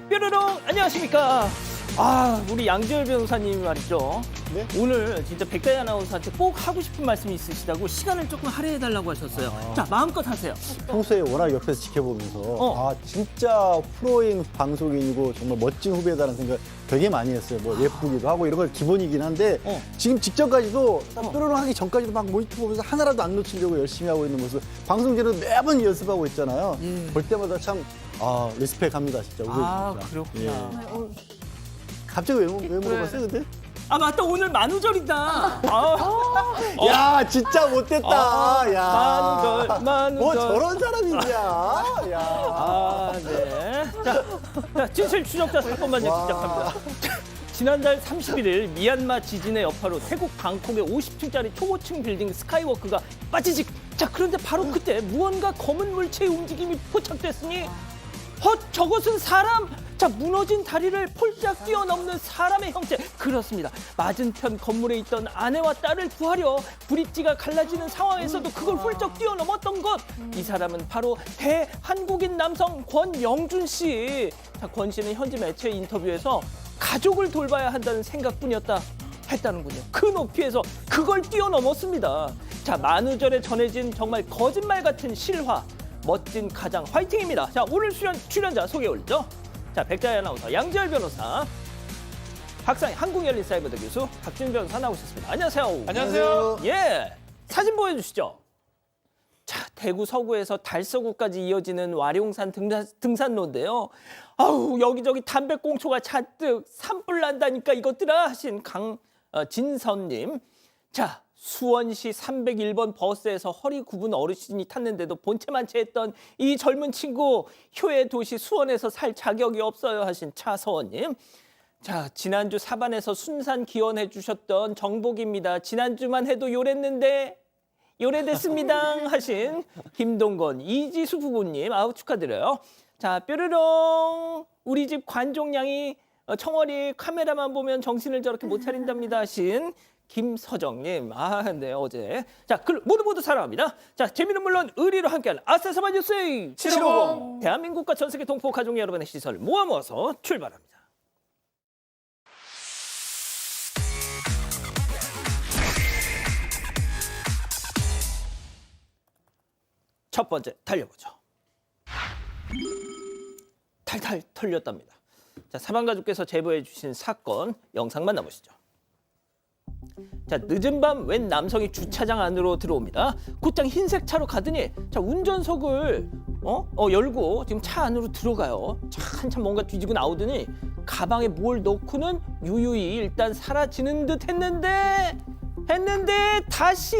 뾰로롱 안녕하십니까. 우리 양지열 변호사님이 말이죠. 네? 오늘 진짜 백다희 아나운서한테 꼭 하고 싶은 말씀이 있으시다고 시간을 조금 할애해달라고 하셨어요. 자, 마음껏 하세요. 평소에 워낙 옆에서 지켜보면서 진짜 프로인 방송인이고 정말 멋진 후배다라는 생각 되게 많이 했어요. 뭐 예쁘기도 하고 이런 건 기본이긴 한데 지금 직전까지도 뾰로롱 하기 전까지도 막 모니터 보면서 하나라도 안 놓치려고 열심히 하고 있는 모습 방송제로 매번 연습하고 있잖아요. 볼 때마다 참 리스펙합니다 진짜. 진짜. 그렇구나. 갑자기 왜 물어봤어요 근데? 맞다, 오늘 만우절이다. 야 진짜 못됐다. 야 만우절. 뭐 저런 사람이 있냐. 야. 네. 자, 진실 추적자 사건만 시작합니다. 지난달 31일 미얀마 지진의 여파로 태국 방콕의 50층짜리 초고층 빌딩 스카이워크가 빠지직. 자, 그런데 바로 그때 무언가 검은 물체의 움직임이 포착됐으니 저것은 사람! 자, 무너진 다리를 폴짝 뛰어넘는 사람의 형체. 그렇습니다. 맞은편 건물에 있던 아내와 딸을 구하려 브릿지가 갈라지는 상황에서도 그걸 훌쩍 뛰어넘었던 것. 이 사람은 바로 대한국인 남성 권영준 씨. 자, 권 씨는 현지 매체 인터뷰에서 가족을 돌봐야 한다는 생각뿐이었다 했다는군요. 그 높이에서 그걸 뛰어넘었습니다. 자, 만우절에 전해진 정말 거짓말 같은 실화. 멋진 가장 화이팅입니다. 자, 오늘 출연자 소개 올리죠. 자, 백다희 아나운서, 양지열 변호사, 박상희 한국열린사이버대 교수, 박준 변호사 나오셨습니다. 안녕하세요. 안녕하세요. 예, 사진 보여주시죠. 자, 대구 서구에서 달서구까지 이어지는 와룡산 등산로인데요. 여기저기 담배꽁초가 잔뜩 산불 난다니까 이것들아 하신 진선님. 자, 수원시 301번 버스에서 허리 굽은 어르신이 탔는데도 본체만체했던 이 젊은 친구, 효의 도시 수원에서 살 자격이 없어요 하신 차서원님. 자, 지난주 사반에서 순산 기원해 주셨던 정복입니다. 지난주만 해도 요랬는데 요래됐습니다 하신 김동건, 이지수 부부님. 축하드려요. 자, 뾰르롱 우리 집 관종양이 청어리 카메라만 보면 정신을 저렇게 못 차린답니다 하신 김서정님. 네, 어제. 자, 모두 사랑합니다. 자, 재미는 물론 의리로 함께하는 아싸사바 뉴스 750. 대한민국과 전 세계 동포 가족 여러분의 시선을 모아서 출발합니다. 첫 번째 달려보죠. 탈탈 털렸답니다. 자, 사망가족께서 제보해 주신 사건 영상 만나보시죠. 자, 늦은 밤 웬 남성이 주차장 안으로 들어옵니다. 곧장 흰색 차로 가더니 자, 운전석을 열고 지금 차 안으로 들어가요. 차 한참 뭔가 뒤지고 나오더니 가방에 뭘 넣고는 유유히 일단 사라지는 듯 했는데 다시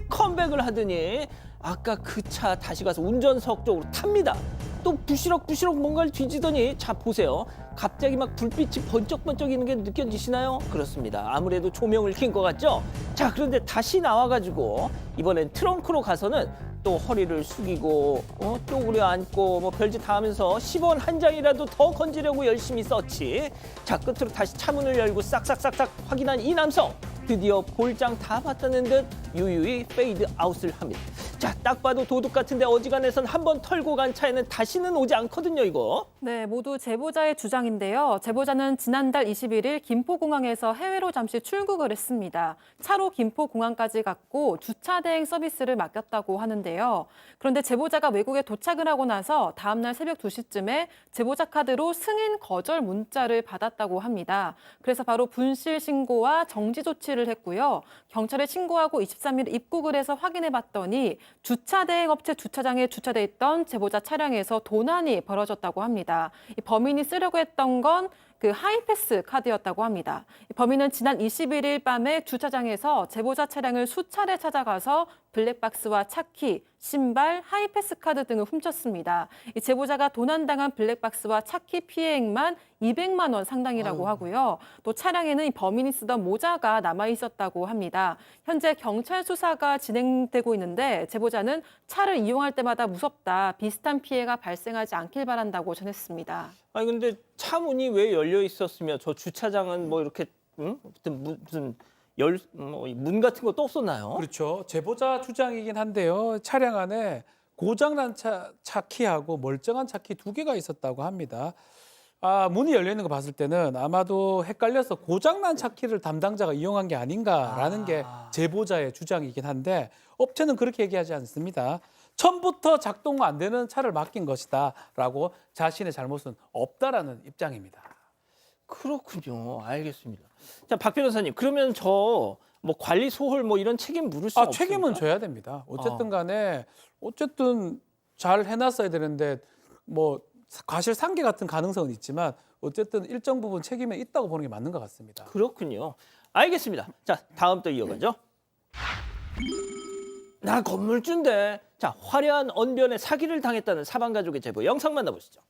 컴백을 하더니 아까 그 차 다시 가서 운전석 쪽으로 탑니다. 또 부시럭부시럭 뭔가를 뒤지더니 자, 보세요. 갑자기 막 불빛이 번쩍번쩍이는 게 느껴지시나요? 그렇습니다. 아무래도 조명을 킨 것 같죠? 자, 그런데 다시 나와가지고 이번엔 트렁크로 가서는 또 허리를 숙이고 쪼그려 앉고 뭐 별짓 다 하면서 10원 한 장이라도 더 건지려고 열심히 썼지. 자, 끝으로 다시 차문을 열고 싹싹싹싹 확인한 이 남성. 드디어 볼장 다 봤다는 듯 유유히 페이드 아웃을 합니다. 자, 딱 봐도 도둑 같은데 어지간해선 한번 털고 간 차에는 다시는 오지 않거든요, 이거. 네, 모두 제보자의 주장인데요. 제보자는 지난달 21일 김포공항에서 해외로 잠시 출국을 했습니다. 차로 김포공항까지 갔고 주차 대행 서비스를 맡겼다고 하는데요. 그런데 제보자가 외국에 도착을 하고 나서 다음날 새벽 2시쯤에 제보자 카드로 승인 거절 문자를 받았다고 합니다. 그래서 바로 분실 신고와 정지 조치를 했고요. 경찰에 신고하고 23일 입국을 해서 확인해 봤더니 주차 대행 업체 주차장에 주차돼 있던 제보자 차량에서 도난이 벌어졌다고 합니다. 이 범인이 쓰려고 했던 건 그 하이패스 카드였다고 합니다. 범인은 지난 21일 밤에 주차장에서 제보자 차량을 수차례 찾아가서 블랙박스와 차키, 신발, 하이패스 카드 등을 훔쳤습니다. 이 제보자가 도난당한 블랙박스와 차키 피해액만 200만 원 상당이라고 하고요. 또 차량에는 이 범인이 쓰던 모자가 남아 있었다고 합니다. 현재 경찰 수사가 진행되고 있는데 제보자는 차를 이용할 때마다 무섭다, 비슷한 피해가 발생하지 않길 바란다고 전했습니다. 아니 근데 차 문이 왜 열려 있었으며 저 주차장은 뭐 이렇게 무슨 문 같은 것도 없었나요? 그렇죠. 제보자 주장이긴 한데요. 차량 안에 고장난 차키하고 멀쩡한 차키 두 개가 있었다고 합니다. 문이 열려 있는 거 봤을 때는 아마도 헷갈려서 고장난 차 키를 담당자가 이용한 게 아닌가라는 게 제보자의 주장이긴 한데 업체는 그렇게 얘기하지 않습니다. 처음부터 작동 안 되는 차를 맡긴 것이다라고 자신의 잘못은 없다라는 입장입니다. 그렇군요. 알겠습니다. 자, 박 변호사님, 그러면 저 뭐 관리 소홀 뭐 이런 책임 물을 수 없습니까? 책임은 져야 됩니다. 어쨌든 간에 어쨌든 잘 해놨어야 되는데 뭐 과실 상계 같은 가능성은 있지만 어쨌든 일정 부분 책임이 있다고 보는 게 맞는 것 같습니다. 그렇군요. 알겠습니다. 자, 다음 또 이어가죠. 나 건물주인데. 자, 화려한 언변에 사기를 당했다는 사방가족의 제보 영상 만나보시죠.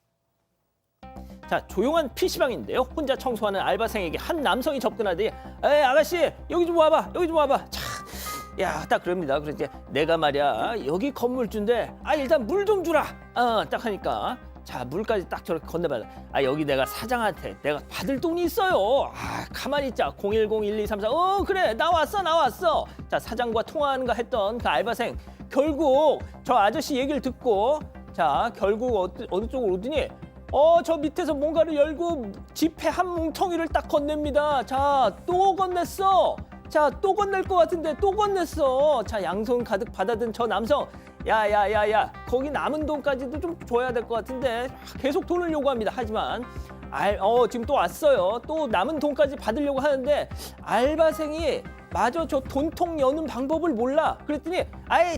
자, 조용한 PC방인데요. 혼자 청소하는 알바생에게 한 남성이 접근하더니 에이 아가씨 여기 좀 와봐 여기 좀 와봐. 자, 야, 딱 그럽니다. 그래서 이제 내가 말이야 여기 건물주인데 일단 물 좀 주라. 딱 하니까 자, 물까지 딱 저렇게 건네받아. 여기 내가 사장한테 내가 받을 돈이 있어요. 가만히 있자. 010-1234. 그래 나 왔어. 자, 사장과 통화하는가 했던 그 알바생 결국 저 아저씨 얘기를 듣고 자, 결국 어느 쪽으로 오더니 저 밑에서 뭔가를 열고 지폐 한 뭉텅이를 딱 건넵니다. 자, 또 건넸어. 자, 또 건넬 것 같은데 또 건넸어. 자, 양손 가득 받아든 저 남성. 야야야야, 거기 남은 돈까지도 좀 줘야 될 것 같은데 계속 돈을 요구합니다. 하지만 지금 또 왔어요. 또 남은 돈까지 받으려고 하는데 알바생이 마저 저 돈통 여는 방법을 몰라. 그랬더니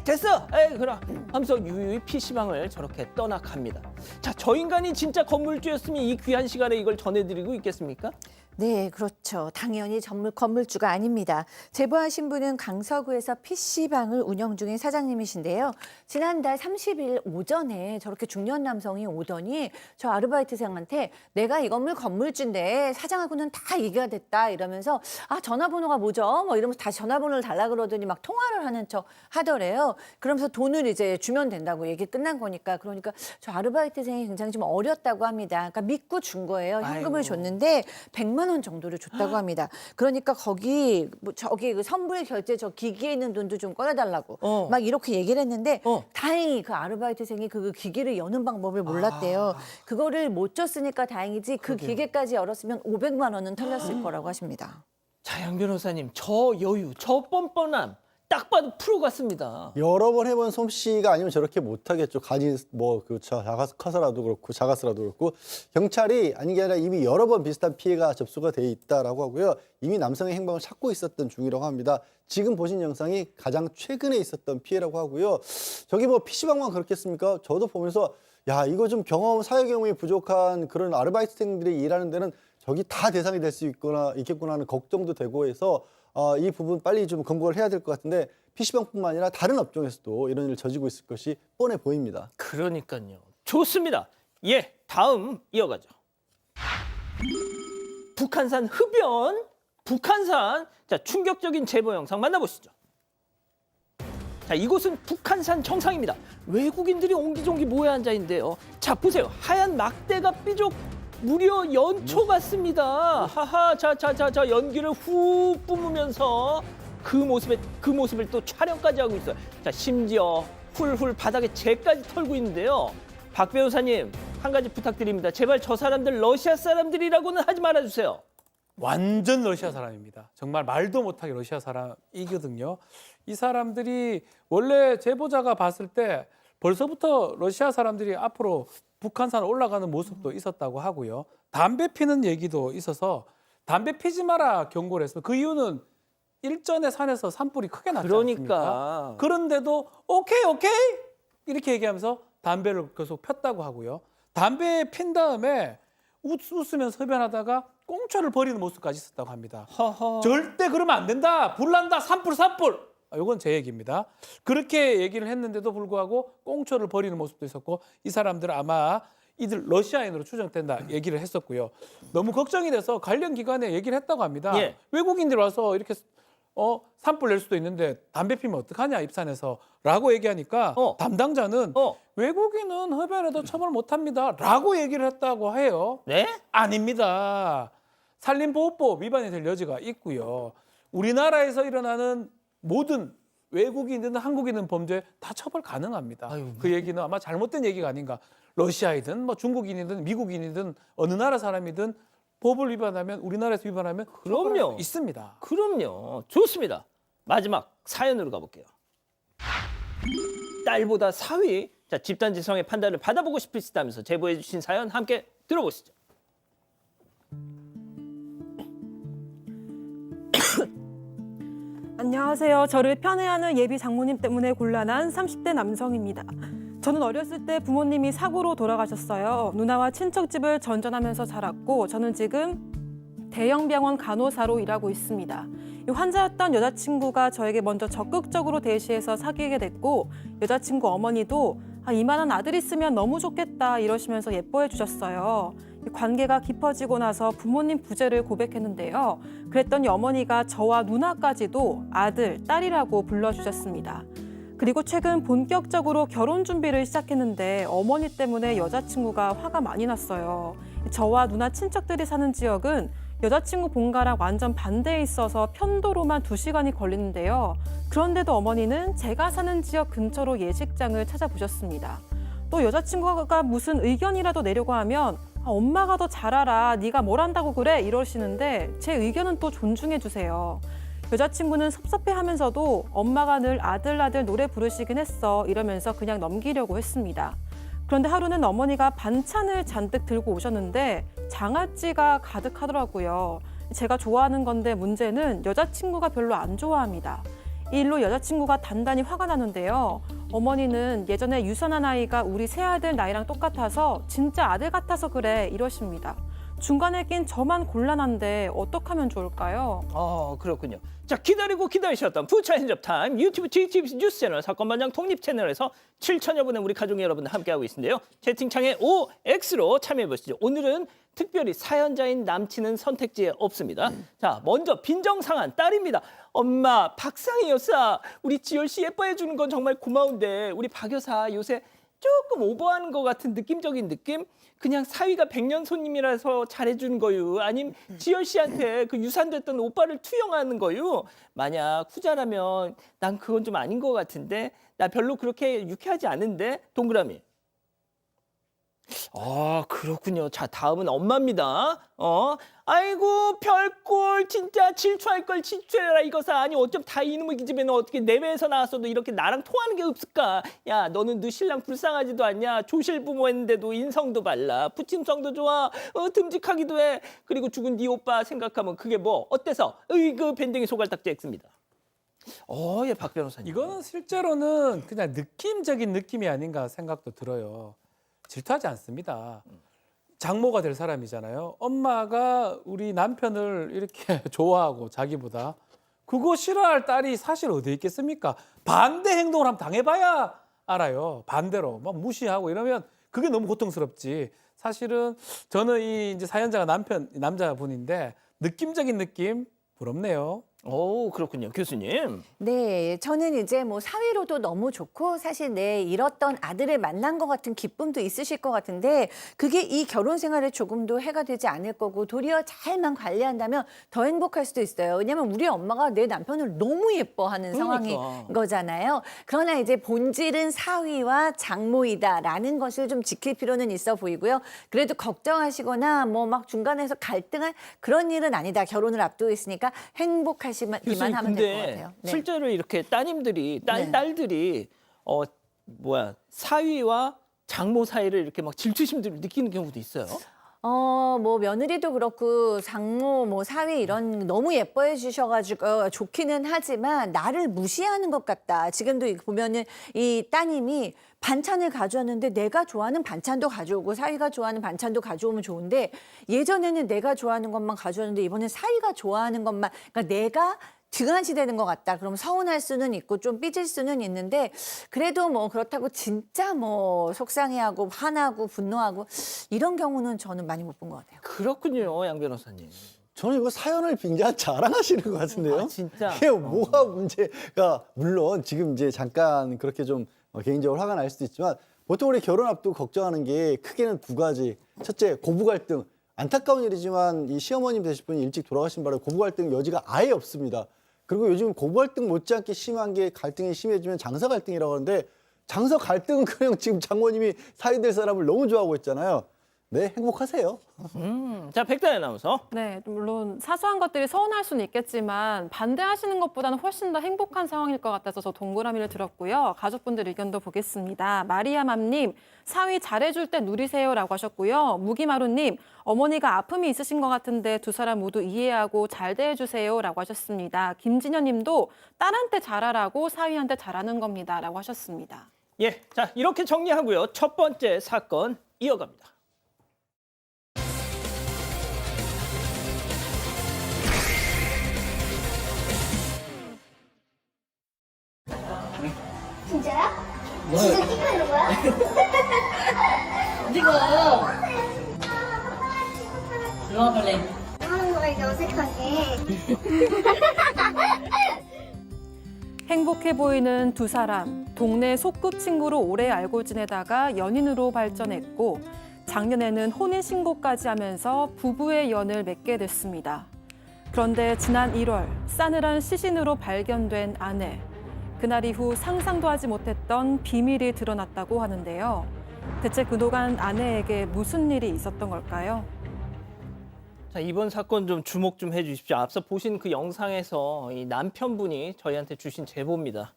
됐어. 그럼 하면서 유유히 PC방을 저렇게 떠나갑니다. 자, 저 인간이 진짜 건물주였으면 이 귀한 시간에 이걸 전해드리고 있겠습니까? 네, 그렇죠. 당연히 건물주가 아닙니다. 제보하신 분은 강서구에서 PC방을 운영 중인 사장님이신데요. 지난달 30일 오전에 저렇게 중년 남성이 오더니 저 아르바이트생한테 내가 이 건물 건물주인데 사장하고는 다 얘기가 됐다 이러면서 전화번호가 뭐죠? 뭐 이러면서 다시 전화번호를 달라 그러더니 막 통화를 하는 척 하더래요. 그러면서 돈을 이제 주면 된다고 얘기 끝난 거니까 그러니까 저 아르바이트생이 굉장히 좀 어렸다고 합니다. 그러니까 믿고 준 거예요. 현금을 줬는데 100만 원 정도를 줬다고 합니다. 그러니까 거기 저기 그 선불 결제 저 기기에 있는 돈도 좀 꺼내달라고 막 이렇게 얘기를 했는데 다행히 그 아르바이트생이 그 기기를 여는 방법을 몰랐대요. 그거를 못 줬으니까 다행이지 그 기계까지 열었으면 500만 원은 털렸을 거라고 하십니다. 자, 양 변호사님, 저 여유, 저 뻔뻔함 딱 봐도 프로 같습니다. 여러 번 해본 솜씨가 아니면 저렇게 못하겠죠. 가진 커서라도 그렇고 작아서라도 그렇고 경찰이 아닌 게 아니라 이미 여러 번 비슷한 피해가 접수가 돼 있다라고 하고요. 이미 남성의 행방을 찾고 있었던 중이라고 합니다. 지금 보신 영상이 가장 최근에 있었던 피해라고 하고요. 저기 뭐 PC방만 그렇겠습니까? 저도 보면서 야, 이거 좀 사회 경험이 부족한 그런 아르바이트생들이 일하는 데는 저기 다 대상이 될 수 있겠구나 하는 걱정도 되고 해서 이 부분 빨리 좀 검거를 해야 될 것 같은데 PC방뿐만 아니라 다른 업종에서도 이런 일을 저지르고 있을 것이 뻔해 보입니다. 그러니까요. 좋습니다. 다음 이어가죠. 북한산 흡연, 북한산. 자, 충격적인 제보 영상 만나보시죠. 자, 이곳은 북한산 정상입니다. 외국인들이 옹기종기 모여 앉아 있는데요. 자, 보세요. 하얀 막대가 삐죽 무려 연초 같습니다. 하하, 자, 연기를 후 뿜으면서 그 모습을 또 촬영까지 하고 있어요. 자, 심지어 훌훌 바닥에 재까지 털고 있는데요. 박 변호사님, 한 가지 부탁드립니다. 제발 저 사람들 러시아 사람들이라고는 하지 말아주세요. 완전 러시아 사람입니다. 정말 말도 못하게 러시아 사람이거든요. 이 사람들이 원래 제보자가 봤을 때 벌써부터 러시아 사람들이 앞으로 북한산 올라가는 모습도 있었다고 하고요. 담배 피는 얘기도 있어서 담배 피지 마라 경고를 했어요. 그 이유는 일전에 산에서 산불이 크게 났지 않습니까? 그런데도 오케이 이렇게 얘기하면서 담배를 계속 폈다고 하고요. 담배 핀 다음에 웃으면서 흡연하다가 꽁초를 버리는 모습까지 있었다고 합니다. 허허. 절대 그러면 안 된다. 불난다. 산불. 이건 제 얘기입니다. 그렇게 얘기를 했는데도 불구하고 꽁초를 버리는 모습도 있었고 이 사람들은 아마 이들 러시아인으로 추정된다 얘기를 했었고요. 너무 걱정이 돼서 관련 기관에 얘기를 했다고 합니다. 외국인들이 와서 이렇게 산불 낼 수도 있는데 담배 피면 어떡하냐 입산해서 라고 얘기하니까 담당자는 외국인은 흡연해도 처벌 못합니다 라고 얘기를 했다고 해요. 네? 아닙니다. 산림보호법 위반이 될 여지가 있고요. 우리나라에서 일어나는 모든 외국인이든 한국인이든 범죄 다 처벌 가능합니다. 그 얘기는 아마 잘못된 얘기가 아닌가. 러시아이든 뭐 중국인이든 미국인이든 어느 나라 사람이든 법을 위반하면 우리나라에서 위반하면 그럼요. 있습니다. 그럼요. 좋습니다. 마지막 사연으로 가볼게요. 딸보다 사위. 자, 집단 지성의 판단을 받아보고 싶으시다면서 제보해 주신 사연 함께 들어보시죠. 안녕하세요. 저를 편애하는 예비 장모님 때문에 곤란한 30대 남성입니다. 저는 어렸을 때 부모님이 사고로 돌아가셨어요. 누나와 친척 집을 전전하면서 자랐고 저는 지금 대형 병원 간호사로 일하고 있습니다. 이 환자였던 여자친구가 저에게 먼저 적극적으로 대시해서 사귀게 됐고 여자친구 어머니도 이만한 아들 있으면 너무 좋겠다 이러시면서 예뻐해 주셨어요. 이 관계가 깊어지고 나서 부모님 부재를 고백했는데요. 그랬더니 어머니가 저와 누나까지도 아들, 딸이라고 불러주셨습니다. 그리고 최근 본격적으로 결혼 준비를 시작했는데 어머니 때문에 여자친구가 화가 많이 났어요. 저와 누나 친척들이 사는 지역은 여자친구 본가랑 완전 반대에 있어서 편도로만 2시간이 걸리는데요. 그런데도 어머니는 제가 사는 지역 근처로 예식장을 찾아보셨습니다. 또 여자친구가 무슨 의견이라도 내려고 하면 엄마가 더 잘 알아. 네가 뭘 한다고 그래? 이러시는데 제 의견은 또 존중해 주세요. 여자친구는 섭섭해하면서도 엄마가 늘 아들 노래 부르시긴 했어 이러면서 그냥 넘기려고 했습니다. 그런데 하루는 어머니가 반찬을 잔뜩 들고 오셨는데 장아찌가 가득하더라고요. 제가 좋아하는 건데 문제는 여자친구가 별로 안 좋아합니다. 이 일로 여자친구가 단단히 화가 나는데요. 어머니는 예전에 유산한 아이가 우리 새아들 나이랑 똑같아서 진짜 아들 같아서 그래 이러십니다. 중간에 낀 저만 곤란한데 어떻게 하면 좋을까요? 그렇군요. 자, 기다리고 기다리셨던 부차 핸즈업 타임 유튜브 GTV 뉴스 채널 사건 반장 독립 채널에서 7천여 분의 우리 가족 여러분들 함께하고 있는데요. 채팅창에 OX로 참여해 보시죠. 오늘은 특별히 사연자인 남친은 선택지에 없습니다. 자, 먼저 빈정상한 딸입니다. 엄마, 박상희 여사, 우리 지열 씨 예뻐해 주는 건 정말 고마운데 우리 박 여사 요새 조금 오버하는 것 같은 느낌적인 느낌? 그냥 사위가 백년 손님이라서 잘해주는 거유. 아님 지열 씨한테 그 유산됐던 오빠를 투영하는 거유. 만약 후자라면 난 그건 좀 아닌 것 같은데 나 별로 그렇게 유쾌하지 않은데 동그라미. 그렇군요. 자, 다음은 엄마입니다. 아이고 별꼴 진짜 질투할 걸 질투해라 이거사. 아니 어쩜 다 이놈의 기집애는 어떻게 내외에서 나왔어도 이렇게 나랑 통하는 게 없을까. 야, 너는 너 신랑 불쌍하지도 않냐. 조실부모 했는데도 인성도 발라. 부침성도 좋아. 듬직하기도 해. 그리고 죽은 네 오빠 생각하면 그게 뭐 어때서? 그 밴댕이 소갈딱지 X입니다. 예, 박 변호사님. 이거는 실제로는 그냥 느낌적인 느낌이 아닌가 생각도 들어요. 질투하지 않습니다. 장모가 될 사람이잖아요. 엄마가 우리 남편을 이렇게 좋아하고 자기보다 그거 싫어할 딸이 사실 어디에 있겠습니까? 반대 행동을 한번 당해봐야 알아요. 반대로 막 무시하고 이러면 그게 너무 고통스럽지. 사실은 저는 이 이제 사연자가 남자분인데 느낌적인 느낌 부럽네요. 그렇군요. 교수님. 네, 저는 이제 뭐 사위로도 너무 좋고 사실 내 잃었던 아들을 만난 것 같은 기쁨도 있으실 것 같은데 그게 이 결혼 생활에 조금도 해가 되지 않을 거고 도리어 잘만 관리한다면 더 행복할 수도 있어요. 왜냐하면 우리 엄마가 내 남편을 너무 예뻐하는 상황인 거잖아요. 그러나 이제 본질은 사위와 장모이다라는 것을 좀 지킬 필요는 있어 보이고요. 그래도 걱정하시거나 뭐 막 중간에서 갈등할 그런 일은 아니다. 결혼을 앞두고 있으니까 행복하시기만 하면 될 것 같아요. 네. 실제로 이렇게 따님들이 딸들이 사위와 장모 사이를 이렇게 막 질투심들을 느끼는 경우도 있어요. 뭐 며느리도 그렇고 장모, 뭐 사위 이런 너무 예뻐해 주셔가지고 좋기는 하지만 나를 무시하는 것 같다. 지금도 보면은 이 따님이 반찬을 가져왔는데 내가 좋아하는 반찬도 가져오고 사위가 좋아하는 반찬도 가져오면 좋은데 예전에는 내가 좋아하는 것만 가져왔는데 이번엔 사위가 좋아하는 것만 그러니까 내가 등한시되는 것 같다. 그럼 서운할 수는 있고 좀 삐질 수는 있는데 그래도 뭐 그렇다고 진짜 뭐 속상해하고 화나고 분노하고 이런 경우는 저는 많이 못 본 것 같아요. 그렇군요, 양 변호사님. 저는 이거 사연을 굉장히 자랑하시는 것 같은데요. 진짜. 이게 뭐가 문제가 물론 지금 이제 잠깐 그렇게 좀 개인적으로 화가 날 수도 있지만 보통 우리 결혼 앞두고 걱정하는 게 크게는 두 가지. 첫째, 고부 갈등. 안타까운 일이지만 이 시어머님 되실 분이 일찍 돌아가신 바람에 고부 갈등 여지가 아예 없습니다. 그리고 요즘 고부 갈등 못지않게 심한 게 갈등이 심해지면 장사 갈등이라고 하는데 장서 갈등은커녕 지금 장모님이 사위 될 사람을 너무 좋아하고 있잖아요. 네, 행복하세요. 자, 백다희 아나운서. 네, 물론 사소한 것들이 서운할 수는 있겠지만 반대하시는 것보다는 훨씬 더 행복한 상황일 것 같아서 저 동그라미를 들었고요. 가족분들 의견도 보겠습니다. 마리아맘님, 사위 잘해줄 때 누리세요라고 하셨고요. 무기마루님, 어머니가 아픔이 있으신 것 같은데 두 사람 모두 이해하고 잘 대해주세요라고 하셨습니다. 김진현님도 딸한테 잘하라고 사위한테 잘하는 겁니다라고 하셨습니다. 예, 자, 이렇게 정리하고요. 첫 번째 사건 이어갑니다. 진짜야? 진짜 찍고 거야? 지금 들어와 빨리. 하는 거가 이제 어색하게. 행복해 보이는 두 사람, 동네 소꿉친구로 오래 알고 지내다가 연인으로 발전했고 작년에는 혼인신고까지 하면서 부부의 연을 맺게 됐습니다. 그런데 지난 1월 싸늘한 시신으로 발견된 아내. 그날 이후 상상도 하지 못했던 비밀이 드러났다고 하는데요. 대체 그동안 아내에게 무슨 일이 있었던 걸까요? 자, 이번 사건 좀 주목 좀 해주십시오. 앞서 보신 그 영상에서 이 남편분이 저희한테 주신 제보입니다.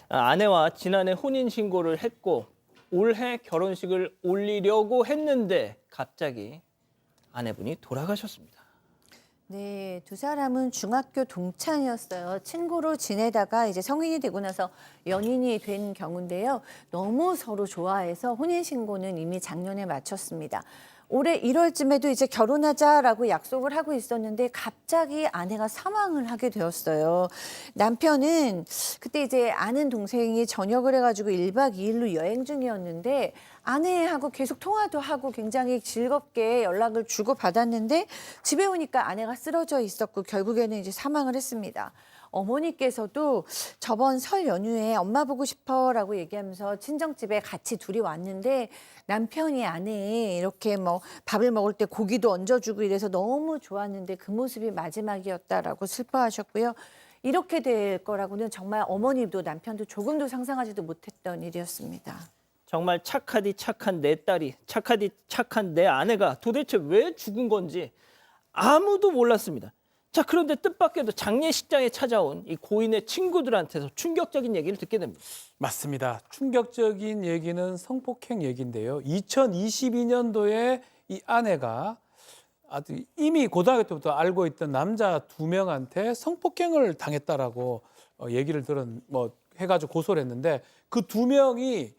아내와 지난해 혼인신고를 했고 올해 결혼식을 올리려고 했는데 갑자기 아내분이 돌아가셨습니다. 네, 두 사람은 중학교 동창이었어요. 친구로 지내다가 이제 성인이 되고 나서 연인이 된 경우인데요. 너무 서로 좋아해서 혼인신고는 이미 작년에 마쳤습니다. 올해 1월쯤에도 이제 결혼하자라고 약속을 하고 있었는데 갑자기 아내가 사망을 하게 되었어요. 남편은 그때 이제 아는 동생이 전역을 해가지고 1박 2일로 여행 중이었는데 아내하고 계속 통화도 하고 굉장히 즐겁게 연락을 주고받았는데 집에 오니까 아내가 쓰러져 있었고 결국에는 이제 사망을 했습니다. 어머니께서도 저번 설 연휴에 엄마 보고 싶어라고 얘기하면서 친정집에 같이 둘이 왔는데 남편이 아내에 이렇게 뭐 밥을 먹을 때 고기도 얹어주고 이래서 너무 좋았는데 그 모습이 마지막이었다라고 슬퍼하셨고요. 이렇게 될 거라고는 정말 어머니도 남편도 조금도 상상하지도 못했던 일이었습니다. 정말 착하디 착한 내 딸이, 착하디 착한 내 아내가 도대체 왜 죽은 건지 아무도 몰랐습니다. 자, 그런데 뜻밖에도 장례식장에 찾아온 이 고인의 친구들한테서 충격적인 얘기를 듣게 됩니다. 맞습니다. 충격적인 얘기는 성폭행 얘기인데요. 2022년도에 이 아내가 아주 이미 고등학교 때부터 알고 있던 남자 2명한테 성폭행을 당했다라고 얘기를 해가지고 고소를 했는데 그 2명이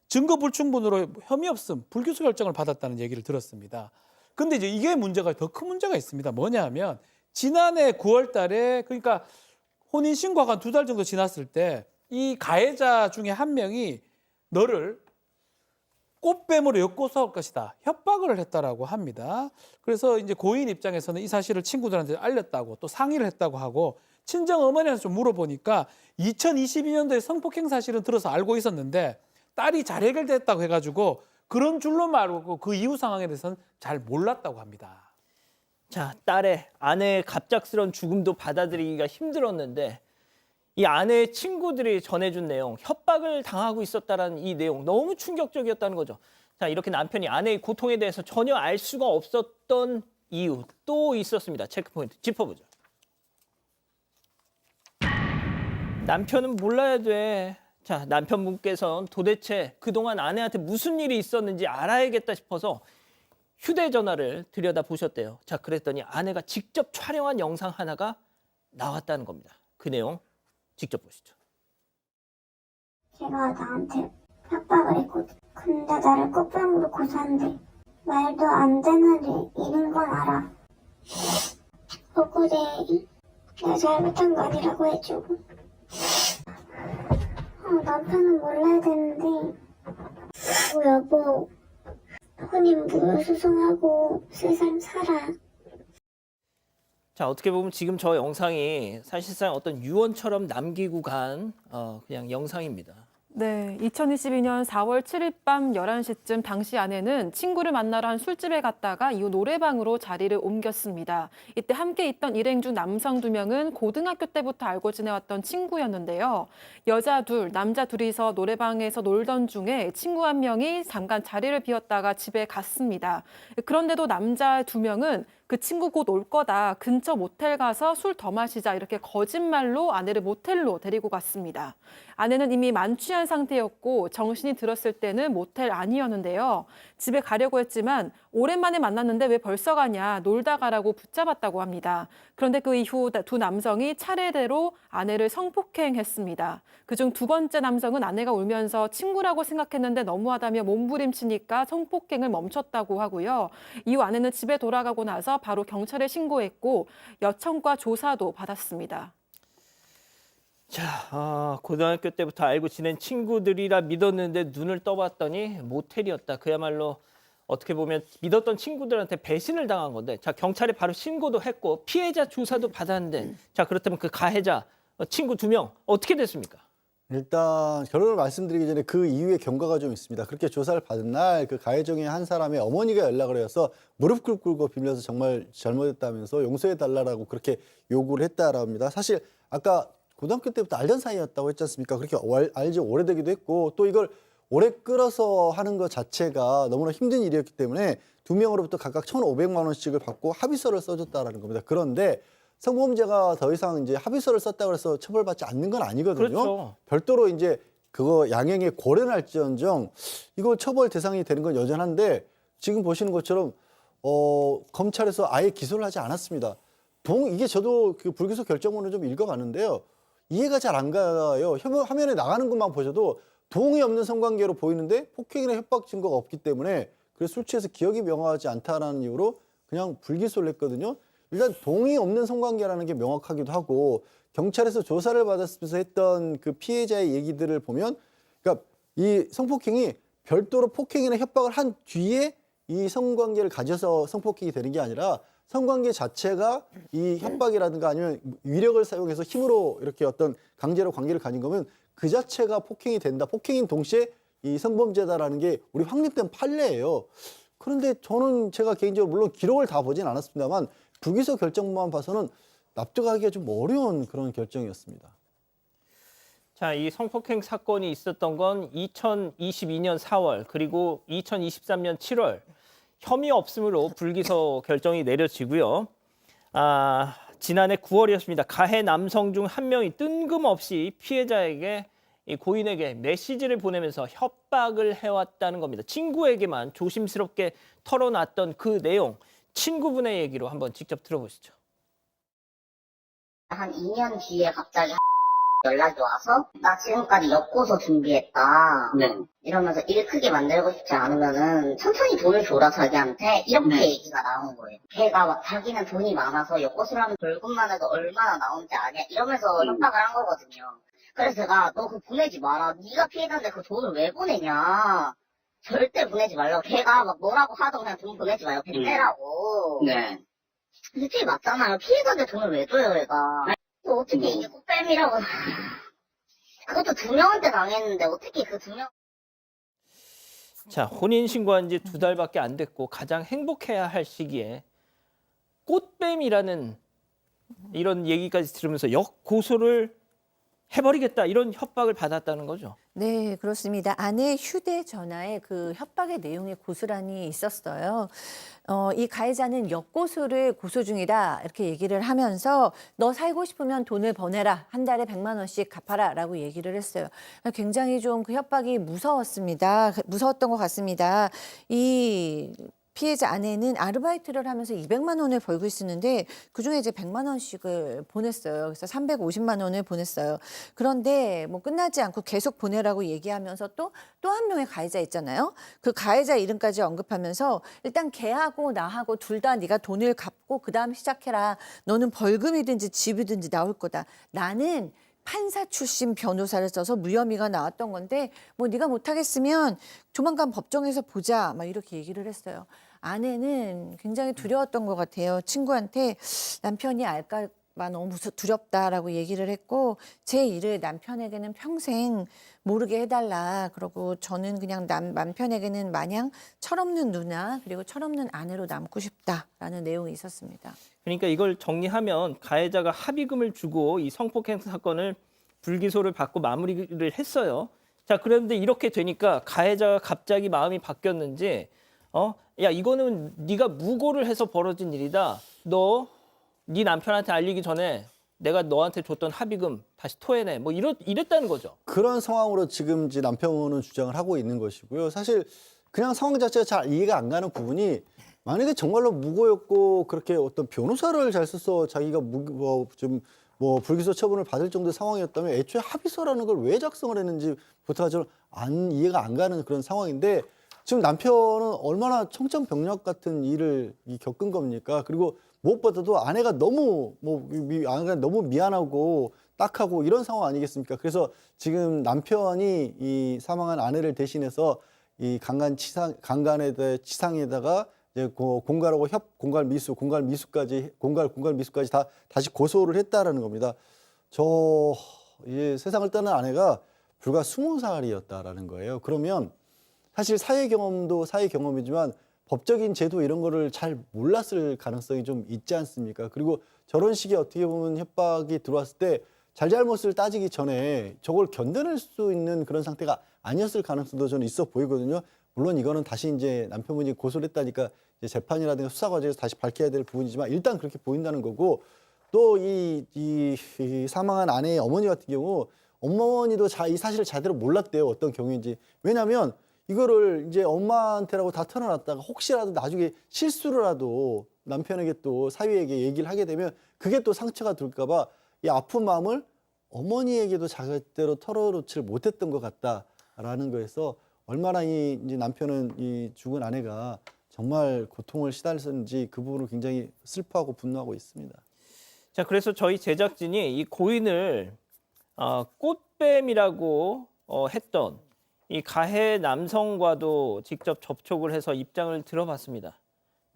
증거 불충분으로 혐의 없음, 불기소 결정을 받았다는 얘기를 들었습니다. 근데 이제 이게 문제가 더 큰 문제가 있습니다. 뭐냐 하면 지난해 9월 달에 그러니까 혼인신고가 한 2달 정도 지났을 때 이 가해자 중에 한 명이 너를 꽃뱀으로 엮고서 할 것이다. 협박을 했다라고 합니다. 그래서 이제 고인 입장에서는 이 사실을 친구들한테 알렸다고 또 상의를 했다고 하고 친정 어머니한테 좀 물어보니까 2022년도에 성폭행 사실은 들어서 알고 있었는데 딸이 잘 해결됐다고 해가지고 그런 줄로만 알고 그 이후 상황에 대해서는 잘 몰랐다고 합니다. 자, 딸의 아내의 갑작스러운 죽음도 받아들이기가 힘들었는데 이 아내의 친구들이 전해준 내용, 협박을 당하고 있었다는 이 내용 너무 충격적이었다는 거죠. 자, 이렇게 남편이 아내의 고통에 대해서 전혀 알 수가 없었던 이유 또 있었습니다. 체크포인트 짚어보죠. 남편은 몰라야 돼. 자, 남편분께서는 도대체 그동안 아내한테 무슨 일이 있었는지 알아야겠다 싶어서 휴대전화를 들여다보셨대요. 자, 그랬더니 아내가 직접 촬영한 영상 하나가 나왔다는 겁니다. 그 내용 직접 보시죠. 걔가 나한테 협박을 했거든. 근데 나를 꽃뱀으로 고소한대. 말도 안 되는 일인 건 알아. 억울해. 내가 잘못한 거 아니라고 해주고. 남편은 몰라야 되는데. 여보. 혼인 무효소송하고 세상 살아. 자, 어떻게 보면 지금 저 영상이 사실상 어떤 유언처럼 남기고 간 그냥 영상입니다. 네, 2022년 4월 7일 밤 11시쯤 당시 아내는 친구를 만나러 한 술집에 갔다가 이후 노래방으로 자리를 옮겼습니다. 이때 함께 있던 일행 중 남성 2명은 고등학교 때부터 알고 지내왔던 친구였는데요. 여자 둘, 남자 둘이서 노래방에서 놀던 중에 친구 한 명이 잠깐 자리를 비웠다가 집에 갔습니다. 그런데도 남자 2명은 그 친구 곧 올 거다. 근처 모텔 가서 술 더 마시자. 이렇게 거짓말로 아내를 모텔로 데리고 갔습니다. 아내는 이미 만취한 상태였고 정신이 들었을 때는 모텔 아니었는데요. 집에 가려고 했지만 오랜만에 만났는데 왜 벌써 가냐. 놀다 가라고 붙잡았다고 합니다. 그런데 그 이후 두 남성이 차례대로 아내를 성폭행했습니다. 그중 두 번째 남성은 아내가 울면서 친구라고 생각했는데 너무하다며 몸부림치니까 성폭행을 멈췄다고 하고요. 이후 아내는 집에 돌아가고 나서 바로 경찰에 신고했고 여청과 조사도 받았습니다. 자, 고등학교 때부터 알고 지낸 친구들이라 믿었는데 눈을 떠봤더니 모텔이었다. 그야말로 어떻게 보면 믿었던 친구들한테 배신을 당한 건데, 자, 경찰에 바로 신고도 했고 피해자 조사도 받았는데, 자, 그렇다면 그 가해자 친구 2명 어떻게 됐습니까? 일단 결론을 말씀드리기 전에 그 이후에 경과가 좀 있습니다. 그렇게 조사를 받은 날 그 가해 중에 한 사람의 어머니가 연락을 해서 무릎 꿇고 빌면서 정말 잘못했다면서 용서해달라고 그렇게 요구를 했다라고 합니다. 사실 아까 고등학교 때부터 알던 사이였다고 했지 않습니까? 그렇게 알지 오래되기도 했고 또 이걸 오래 끌어서 하는 것 자체가 너무나 힘든 일이었기 때문에 2명으로부터 각각 1,500만 원씩을 받고 합의서를 써줬다라는 겁니다. 그런데 성범죄가 더 이상 이제 합의서를 썼다고 해서 처벌받지 않는 건 아니거든요. 그렇죠. 별도로 이제 그거 양형에 고려할지언정 이거 처벌 대상이 되는 건 여전한데 지금 보시는 것처럼 검찰에서 아예 기소를 하지 않았습니다. 이게 저도 그 불기소 결정문을 좀 읽어봤는데요. 이해가 잘 안 가요. 화면에 나가는 것만 보셔도 동의 없는 성관계로 보이는데 폭행이나 협박 증거가 없기 때문에 그래서 술 취해서 기억이 명확하지 않다라는 이유로 그냥 불기소를 했거든요. 일단 동의 없는 성관계라는 게 명확하기도 하고 경찰에서 조사를 받았으면서 했던 그 피해자의 얘기들을 보면 그러니까 이 성폭행이 별도로 폭행이나 협박을 한 뒤에 이 성관계를 가져서 성폭행이 되는 게 아니라 성관계 자체가 이 협박이라든가 아니면 위력을 사용해서 힘으로 이렇게 어떤 강제로 관계를 가진 거면 그 자체가 폭행이 된다. 폭행인 동시에 이 성범죄다라는 게 우리 확립된 판례예요. 그런데 저는 제가 개인적으로 물론 기록을 다 보진 않았습니다만 불기소 결정만 봐서는 납득하기가 좀 어려운 그런 결정이었습니다. 자, 이 성폭행 사건이 있었던 건 2022년 4월 그리고 2023년 7월 혐의 없음으로 불기소 결정이 내려지고요. 지난해 9월이었습니다. 가해 남성 중 한 명이 뜬금없이 피해자에게 이 고인에게 메시지를 보내면서 협박을 해왔다는 겁니다. 친구에게만 조심스럽게 털어놨던 그 내용, 친구분의 얘기로 한번 직접 들어보시죠. 한 2년 뒤에 갑자기 연락이 와서 나 지금까지 엮고서 준비했다. 네. 이러면서 일 크게 만들고 싶지 않으면은 천천히 돈을 줘라 자기한테 이렇게 네. 얘기가 나온 거예요. 걔가 막 자기는 돈이 많아서 엮고서를 하면 벌금만 해도 얼마나 나오는지 아냐 이러면서 협박을 한 거거든요. 그래서 제가 너 그거 보내지 마라. 네가 피해자인데 그 돈을 왜 보내냐. 절대 보내지 말라고. 걔가 막 뭐라고 하던 그냥 돈 보내지 마요. 걔 빼라고. 네. 솔직히 맞잖아요. 피해자인데 돈을 왜 줘요 얘가. 또 어떻게 이게 꽃뱀이라고. 그것도 2명한테 당했는데 어떻게 그 2명. 자, 혼인신고한 지 2달밖에 안 됐고 가장 행복해야 할 시기에 꽃뱀이라는 이런 얘기까지 들으면서 역고소를 해버리겠다 이런 협박을 받았다는 거죠. 네, 그렇습니다. 아내 휴대전화에 그 협박의 내용이 고스란히 있었어요. 이 가해자는 역고소를 고소 중이다 이렇게 얘기를 하면서 너 살고 싶으면 돈을 보내라. 한 달에 100만 원씩 갚아라 라고 얘기를 했어요. 굉장히 좀 그 협박이 무서웠습니다. 무서웠던 것 같습니다. 이 피해자 아내는 아르바이트를 하면서 200만 원을 벌고 있었는데 그중에 이제 100만 원씩을 보냈어요. 그래서 350만 원을 보냈어요. 그런데 뭐 끝나지 않고 계속 보내라고 얘기하면서 또 한 명의 가해자 있잖아요. 그 가해자 이름까지 언급하면서 일단 걔하고 나하고 둘 다 네가 돈을 갚고 그다음 시작해라. 너는 벌금이든지 집이든지 나올 거다. 나는 판사 출신 변호사를 써서 무혐의가 나왔던 건데 뭐 네가 못하겠으면 조만간 법정에서 보자 막 이렇게 얘기를 했어요. 아내는 굉장히 두려웠던 것 같아요. 친구한테 남편이 알까 너무 두렵다라고 얘기를 했고 제 일을 남편에게는 평생 모르게 해달라. 그러고 저는 그냥 남편에게는 마냥 철없는 누나 그리고 철없는 아내로 남고 싶다라는 내용이 있었습니다. 그러니까 이걸 정리하면 가해자가 합의금을 주고 이 성폭행 사건을 불기소를 받고 마무리를 했어요. 자, 그런데 이렇게 되니까 가해자가 갑자기 마음이 바뀌었는지 야, 이거는 네가 무고를 해서 벌어진 일이다. 너 네 남편한테 알리기 전에 내가 너한테 줬던 합의금 다시 토해내. 뭐 이랬다는 거죠. 그런 상황으로 지금 이제 남편은 주장을 하고 있는 것이고요. 사실 그냥 상황 자체가 잘 이해가 안 가는 부분이 만약에 정말로 무고였고 그렇게 어떤 변호사를 잘 써서 자기가 불기소 처분을 받을 정도의 상황이었다면 애초에 합의서라는 걸 왜 작성을 했는지부터가 좀 이해가 안 가는 그런 상황인데 지금 남편은 얼마나 청천벽력 같은 일을 겪은 겁니까? 그리고 무엇보다도 아내가 너무 미안하고 딱하고 이런 상황 아니겠습니까? 그래서 지금 남편이 이 사망한 아내를 대신해서 이 강간에 대해 치상에다가 이제 공갈하고 공갈 미수까지 다 다시 고소를 했다라는 겁니다. 세상을 떠난 아내가 불과 20살이었다라는 거예요. 그러면 사실 사회 경험이지만 법적인 제도 이런 거를 잘 몰랐을 가능성이 좀 있지 않습니까? 그리고 저런 식의 어떻게 보면 협박이 들어왔을 때 잘잘못을 따지기 전에 저걸 견뎌낼 수 있는 그런 상태가 아니었을 가능성도 저는 있어 보이거든요. 물론 이거는 다시 이제 남편분이 고소를 했다니까 이제 재판이라든가 수사 과정에서 다시 밝혀야 될 부분이지만 일단 그렇게 보인다는 거고 또 이 사망한 아내의 어머니 같은 경우 어머니도 이 사실을 제대로 몰랐대요. 어떤 경우인지. 왜냐하면 이거를 이제 엄마한테라고 다 털어놨다가 혹시라도 나중에 실수로라도 남편에게 또 사위에게 얘기를 하게 되면 그게 또 상처가 될까 봐 이 아픈 마음을 어머니에게도 제대로 털어놓지를 못했던 것 같다라는 거에서 얼마나 이제 남편은 이 죽은 아내가 정말 고통을 시달렸는지 그 부분을 굉장히 슬퍼하고 분노하고 있습니다. 자, 그래서 저희 제작진이 이 고인을 꽃뱀이라고 했던 이 가해 남성과도 직접 접촉을 해서 입장을 들어봤습니다.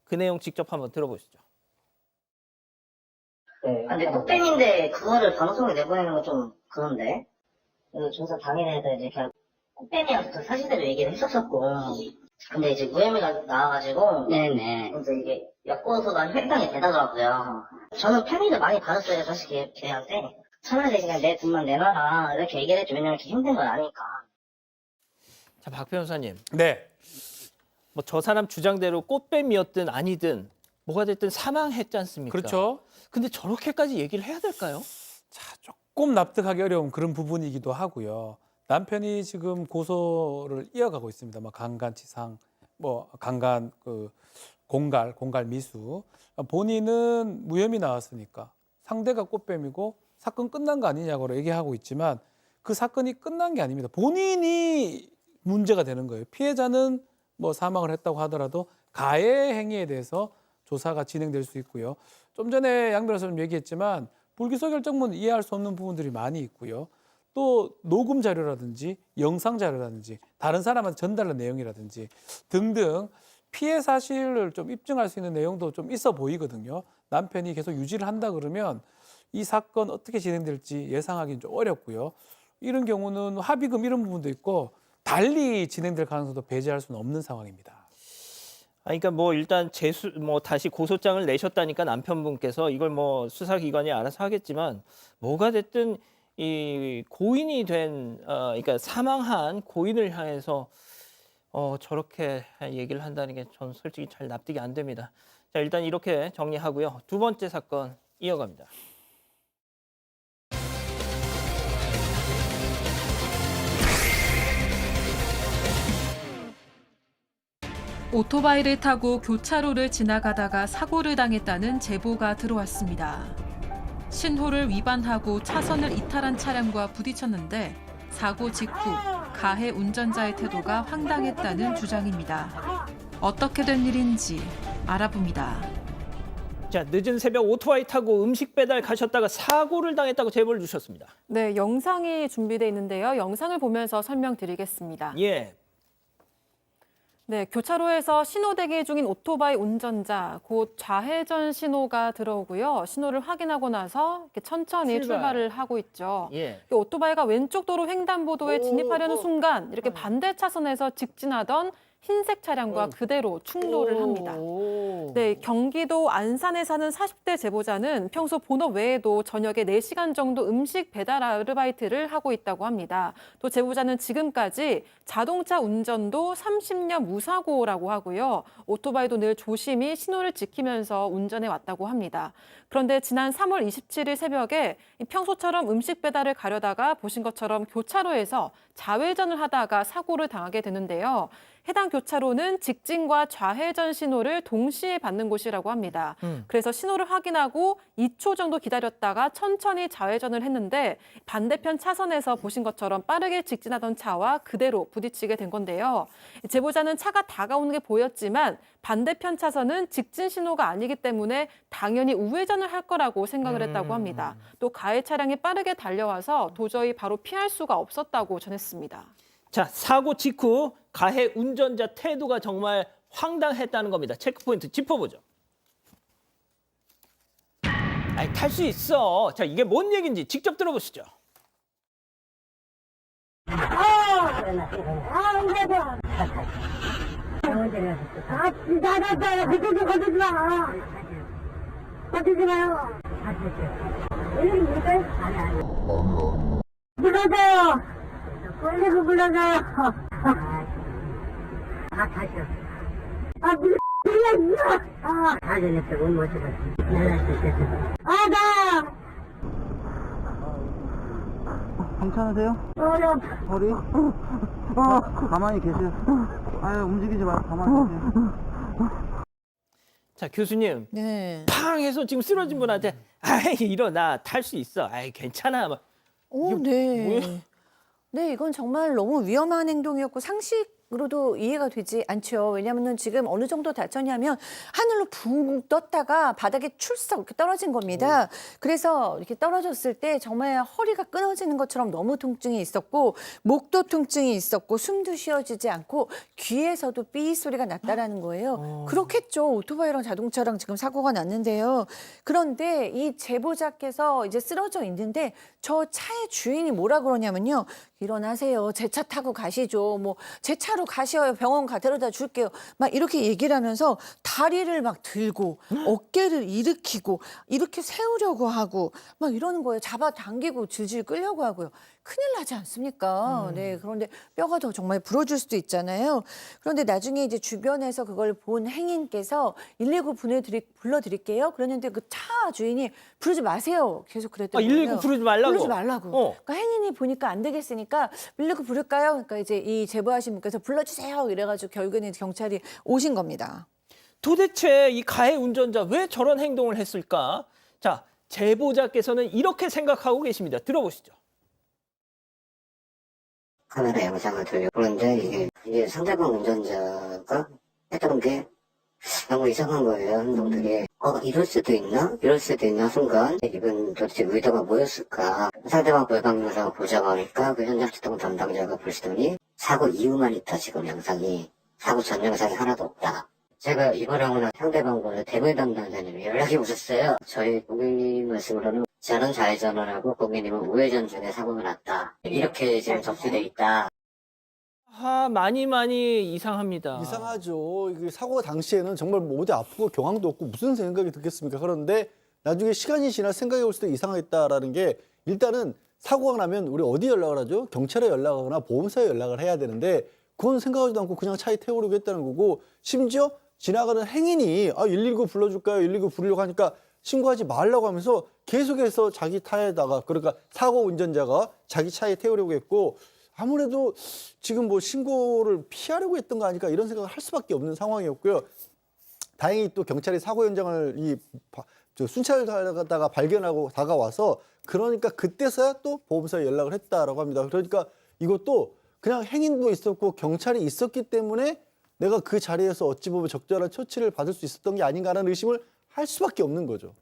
그 내용 직접 한번 들어보시죠. 네. 근데 꽃뱀인데 그거를 방송에 내보내는 건 좀 그런데. 그 조사 당일에도 이제 그냥 꽃뱀이랑 그 사실대로 얘기를 했었었고. 근데 이제 무혐의가 나와가지고. 네네. 그래서 이게 엮어서가 횡당이 되더라고요. 저는 편의를 많이 받았어요, 사실 걔한테. 차라리 그냥 내 돈만 내놔라. 이렇게 얘기를 해줘. 왜냐면 이렇게 힘든 건 아니까. 자, 박 변호사님. 네. 뭐 저 사람 주장대로 꽃뱀이었든 아니든 뭐가 됐든 사망했지 않습니까? 그렇죠. 근데 저렇게까지 얘기를 해야 될까요? 자, 조금 납득하기 어려운 그런 부분이기도 하고요. 남편이 지금 고소를 이어가고 있습니다. 뭐 강간치상, 뭐 강간 공갈 미수. 본인은 무혐의 나왔으니까 상대가 꽃뱀이고 사건 끝난 거 아니냐고 얘기하고 있지만 그 사건이 끝난 게 아닙니다. 본인이 문제가 되는 거예요. 피해자는 뭐 사망을 했다고 하더라도 가해 행위에 대해서 조사가 진행될 수 있고요. 좀 전에 양 변호사님 얘기했지만 불기소 결정문 이해할 수 없는 부분들이 많이 있고요. 또 녹음 자료라든지 영상 자료라든지 다른 사람한테 전달한 내용이라든지 등등 피해 사실을 좀 입증할 수 있는 내용도 좀 있어 보이거든요. 남편이 계속 유지를 한다 그러면 이 사건 어떻게 진행될지 예상하기는 좀 어렵고요. 이런 경우는 합의금 이런 부분도 있고 달리 진행될 가능성도 배제할 수는 없는 상황입니다. 그러니까 뭐 일단 다시 고소장을 내셨다니까 남편분께서 이걸 뭐 수사기관이 알아서 하겠지만 뭐가 됐든 이 고인이 그러니까 사망한 고인을 향해서 저렇게 얘기를 한다는 게 저는 솔직히 잘 납득이 안 됩니다. 자, 일단 이렇게 정리하고요. 두 번째 사건 이어갑니다. 오토바이를 타고 교차로를 지나가다가 사고를 당했다는 제보가 들어왔습니다. 신호를 위반하고 차선을 이탈한 차량과 부딪혔는데 사고 직후 가해 운전자의 태도가 황당했다는 주장입니다. 어떻게 된 일인지 알아봅니다. 자, 늦은 새벽 오토바이 타고 음식 배달 가셨다가 사고를 당했다고 제보를 주셨습니다. 네, 영상이 준비되어 있는데요. 영상을 보면서 설명드리겠습니다. 예. 네, 교차로에서 신호 대기 중인 오토바이 운전자, 곧 좌회전 신호가 들어오고요. 신호를 확인하고 나서 이렇게 천천히 출발을 하고 있죠. 예. 오토바이가 왼쪽 도로 횡단보도에 진입하려는 순간 이렇게 반대 차선에서 직진하던 흰색 차량과 그대로 충돌을 합니다. 네, 경기도 안산에 사는 40대 제보자는 평소 본업 외에도 저녁에 4시간 정도 음식 배달 아르바이트를 하고 있다고 합니다. 또 제보자는 지금까지 자동차 운전도 30년 무사고라고 하고요. 오토바이도 늘 조심히 신호를 지키면서 운전해 왔다고 합니다. 그런데 지난 3월 27일 새벽에 평소처럼 음식 배달을 가려다가 보신 것처럼 교차로에서 좌회전을 하다가 사고를 당하게 되는데요. 해당 교차로는 직진과 좌회전 신호를 동시에 받는 곳이라고 합니다. 그래서 신호를 확인하고 2초 정도 기다렸다가 천천히 좌회전을 했는데 반대편 차선에서 보신 것처럼 빠르게 직진하던 차와 그대로 부딪히게 된 건데요. 제보자는 차가 다가오는 게 보였지만 반대편 차선은 직진 신호가 아니기 때문에 당연히 우회전을 할 거라고 생각을 했다고 합니다. 또 가해 차량이 빠르게 달려와서 도저히 바로 피할 수가 없었다고 전했습니다. 자, 사고 직후 가해 운전자 태도가 정말 황당했다는 겁니다. 체크포인트 짚어보죠. 아니, 탈 수 있어. 자, 이게 뭔 얘기인지 직접 들어보시죠. 나갔어요. 그쪽도 거두지 마. 거두지 마요. 여기 물까요? 아니. 불러줘요. 원래도 불러줘요. 다시요. 그냥 사전에서 못 모시고 연락 수 있겠어. 나. 괜찮으세요? 허리? 가만히 계세요. 움직이지 말고 가만히 계세요. 자, 교수님. 네. 팡 해서 지금 쓰러진 분한테 아이, 일어나. 탈 수 있어. 아이, 괜찮아. 막. 네. 뭐야? 네, 이건 정말 너무 위험한 행동이었고 상식으로도 이해가 되지 않죠. 왜냐하면 지금 어느 정도 다쳤냐면 하늘로 붕 떴다가 바닥에 출석 이렇게 떨어진 겁니다. 그래서 이렇게 떨어졌을 때 정말 허리가 끊어지는 것처럼 너무 통증이 있었고 목도 통증이 있었고 숨도 쉬어지지 않고 귀에서도 삐 소리가 났다라는 거예요. 그렇겠죠. 오토바이랑 자동차랑 지금 사고가 났는데요. 그런데 이 제보자께서 이제 쓰러져 있는데 저 차의 주인이 뭐라 그러냐면요. 일어나세요. 제 차 타고 가시죠. 뭐 제 차로 가셔요. 병원 데려다 줄게요. 막 이렇게 얘기를 하면서 다리를 막 들고 어깨를 일으키고 이렇게 세우려고 하고 막 이러는 거예요. 잡아당기고 질질 끌려고 하고요. 큰일 나지 않습니까? 네, 그런데 뼈가 더 정말 부러질 수도 있잖아요. 그런데 나중에 이제 주변에서 그걸 본 행인께서 119 불러드릴게요. 그랬는데 그 차 주인이 부르지 마세요. 계속 그랬더니 119 부르지 말라고? 부르지 말라고. 그러니까 행인이 보니까 안 되겠으니까 119 부를까요? 그러니까 이제 이 제보하신 분께서 불러주세요. 이래가지고 결국에는 경찰이 오신 겁니다. 도대체 이 가해 운전자 왜 저런 행동을 했을까? 자, 제보자께서는 이렇게 생각하고 계십니다. 들어보시죠. 카메라 영상을 돌려보는데 이게 상대방 운전자가 했던 게 너무 이상한 거예요. 행동들이. 이럴 수도 있나? 이럴 수도 있나? 순간 이건 도대체 의도가 뭐였을까? 상대방 불감 영상을 보자고 하니까 그 현장 출동 담당자가 보시더니 사고 이후만 있다. 지금 영상이. 사고 전 영상이 하나도 없다. 제가 이거랑은 상대방과 대부분 담당자님이 연락이 오셨어요. 저희 고객님 말씀으로는 저는 좌회전을 하고 고객님은 우회전 중에 사고가 났다. 이렇게 지금 접수돼 있다. 많이 이상합니다. 이상하죠. 이게 사고 당시에는 정말 뭐 어디 아프고 경황도 없고 무슨 생각이 들겠습니까? 그런데 나중에 시간이 지나 생각해 볼 수도 이상하겠다라는 게 일단은 사고가 나면 우리 어디 연락을 하죠? 경찰에 연락하거나 보험사에 연락을 해야 되는데 그건 생각하지도 않고 그냥 차에 태우려고 했다는 거고 심지어 지나가는 행인이 119 불러줄까요? 119 부르려고 하니까 신고하지 말라고 하면서 계속해서 자기 차에다가 그러니까 사고 운전자가 자기 차에 태우려고 했고 아무래도 지금 뭐 신고를 피하려고 했던 거 아닐까 이런 생각을 할 수밖에 없는 상황이었고요. 다행히 또 경찰이 사고 현장을 순찰을 하다가 발견하고 다가와서 그러니까 그때서야 또 보험사에 연락을 했다라고 합니다. 그러니까 이것도 그냥 행인도 있었고 경찰이 있었기 때문에 내가 그 자리에서 어찌 보면 적절한 처치를 받을 수 있었던 게 아닌가라는 의심을 할 수밖에 없는 거죠.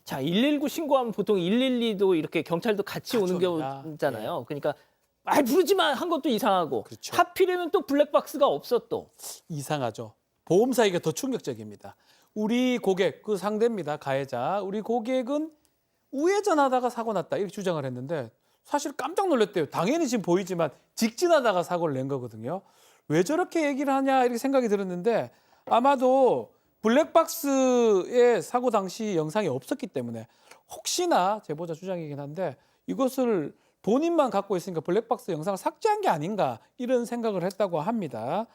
자, 119 신고하면 보통 112도 이렇게 경찰도 같이 오는 옵니다. 경우잖아요. 그러니까 아 부르지만 한 것도 이상하고 그렇죠. 하필이면 또 블랙박스가 없어 또. 이상하죠. 보험사에게 더 충격적입니다. 우리 고객, 그 상대입니다. 가해자. 우리 고객은 우회전하다가 사고 났다 이렇게 주장을 했는데 사실 깜짝 놀랐대요. 당연히 지금 보이지만 직진하다가 사고를 낸 거거든요. 왜 저렇게 얘기를 하냐 이렇게 생각이 들었는데 아마도 블랙박스의 사고 당시 영상이 없었기 때문에 혹시나 제보자 주장이긴 한데 이것을 본인만 갖고 있으니까 블랙박스 영상을 삭제한 게 아닌가 이런 생각을 했다고 합니다.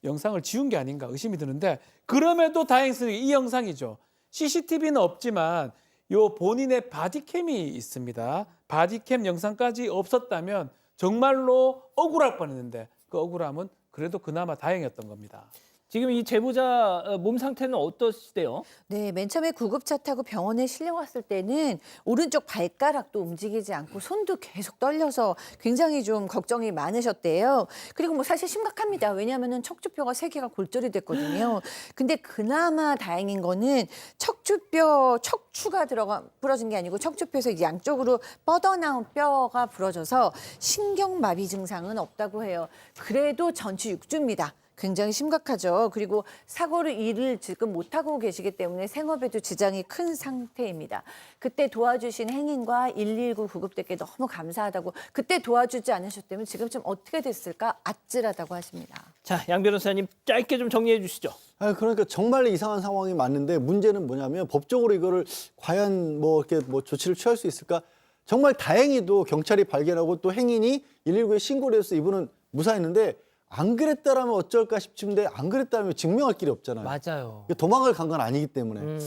영상을 지운 게 아닌가 의심이 드는데 그럼에도 다행스럽게 이 영상이죠. CCTV는 없지만 요 본인의 바디캠이 있습니다. 바디캠 영상까지 없었다면 정말로 억울할 뻔했는데 그 억울함은 그래도 그나마 다행이었던 겁니다. 지금 이 제보자 몸 상태는 어떠시대요? 네, 맨 처음에 구급차 타고 병원에 실려갔을 때는 오른쪽 발가락도 움직이지 않고 손도 계속 떨려서 굉장히 좀 걱정이 많으셨대요. 그리고 뭐 사실 심각합니다. 왜냐하면은 척추뼈가 3개가 골절이 됐거든요. 근데 그나마 다행인 거는 척추가 부러진 게 아니고 척추뼈에서 이제 양쪽으로 뻗어나온 뼈가 부러져서 신경마비 증상은 없다고 해요. 그래도 전치 6주입니다. 굉장히 심각하죠. 그리고 사고를 일을 지금 못하고 계시기 때문에 생업에도 지장이 큰 상태입니다. 그때 도와주신 행인과 119 구급대께 너무 감사하다고 그때 도와주지 않으셨다면 지금쯤 어떻게 됐을까 아찔하다고 하십니다. 자, 양 변호사님 짧게 좀 정리해 주시죠. 그러니까 정말 이상한 상황이 맞는데 문제는 뭐냐면 법적으로 이거를 과연 뭐 이렇게 뭐 조치를 취할 수 있을까? 정말 다행히도 경찰이 발견하고 또 행인이 119에 신고를 해서 이분은 무사했는데 안 그랬다라면 어쩔까 싶은데 안 그랬다면 증명할 길이 없잖아요. 맞아요. 도망을 간 건 아니기 때문에.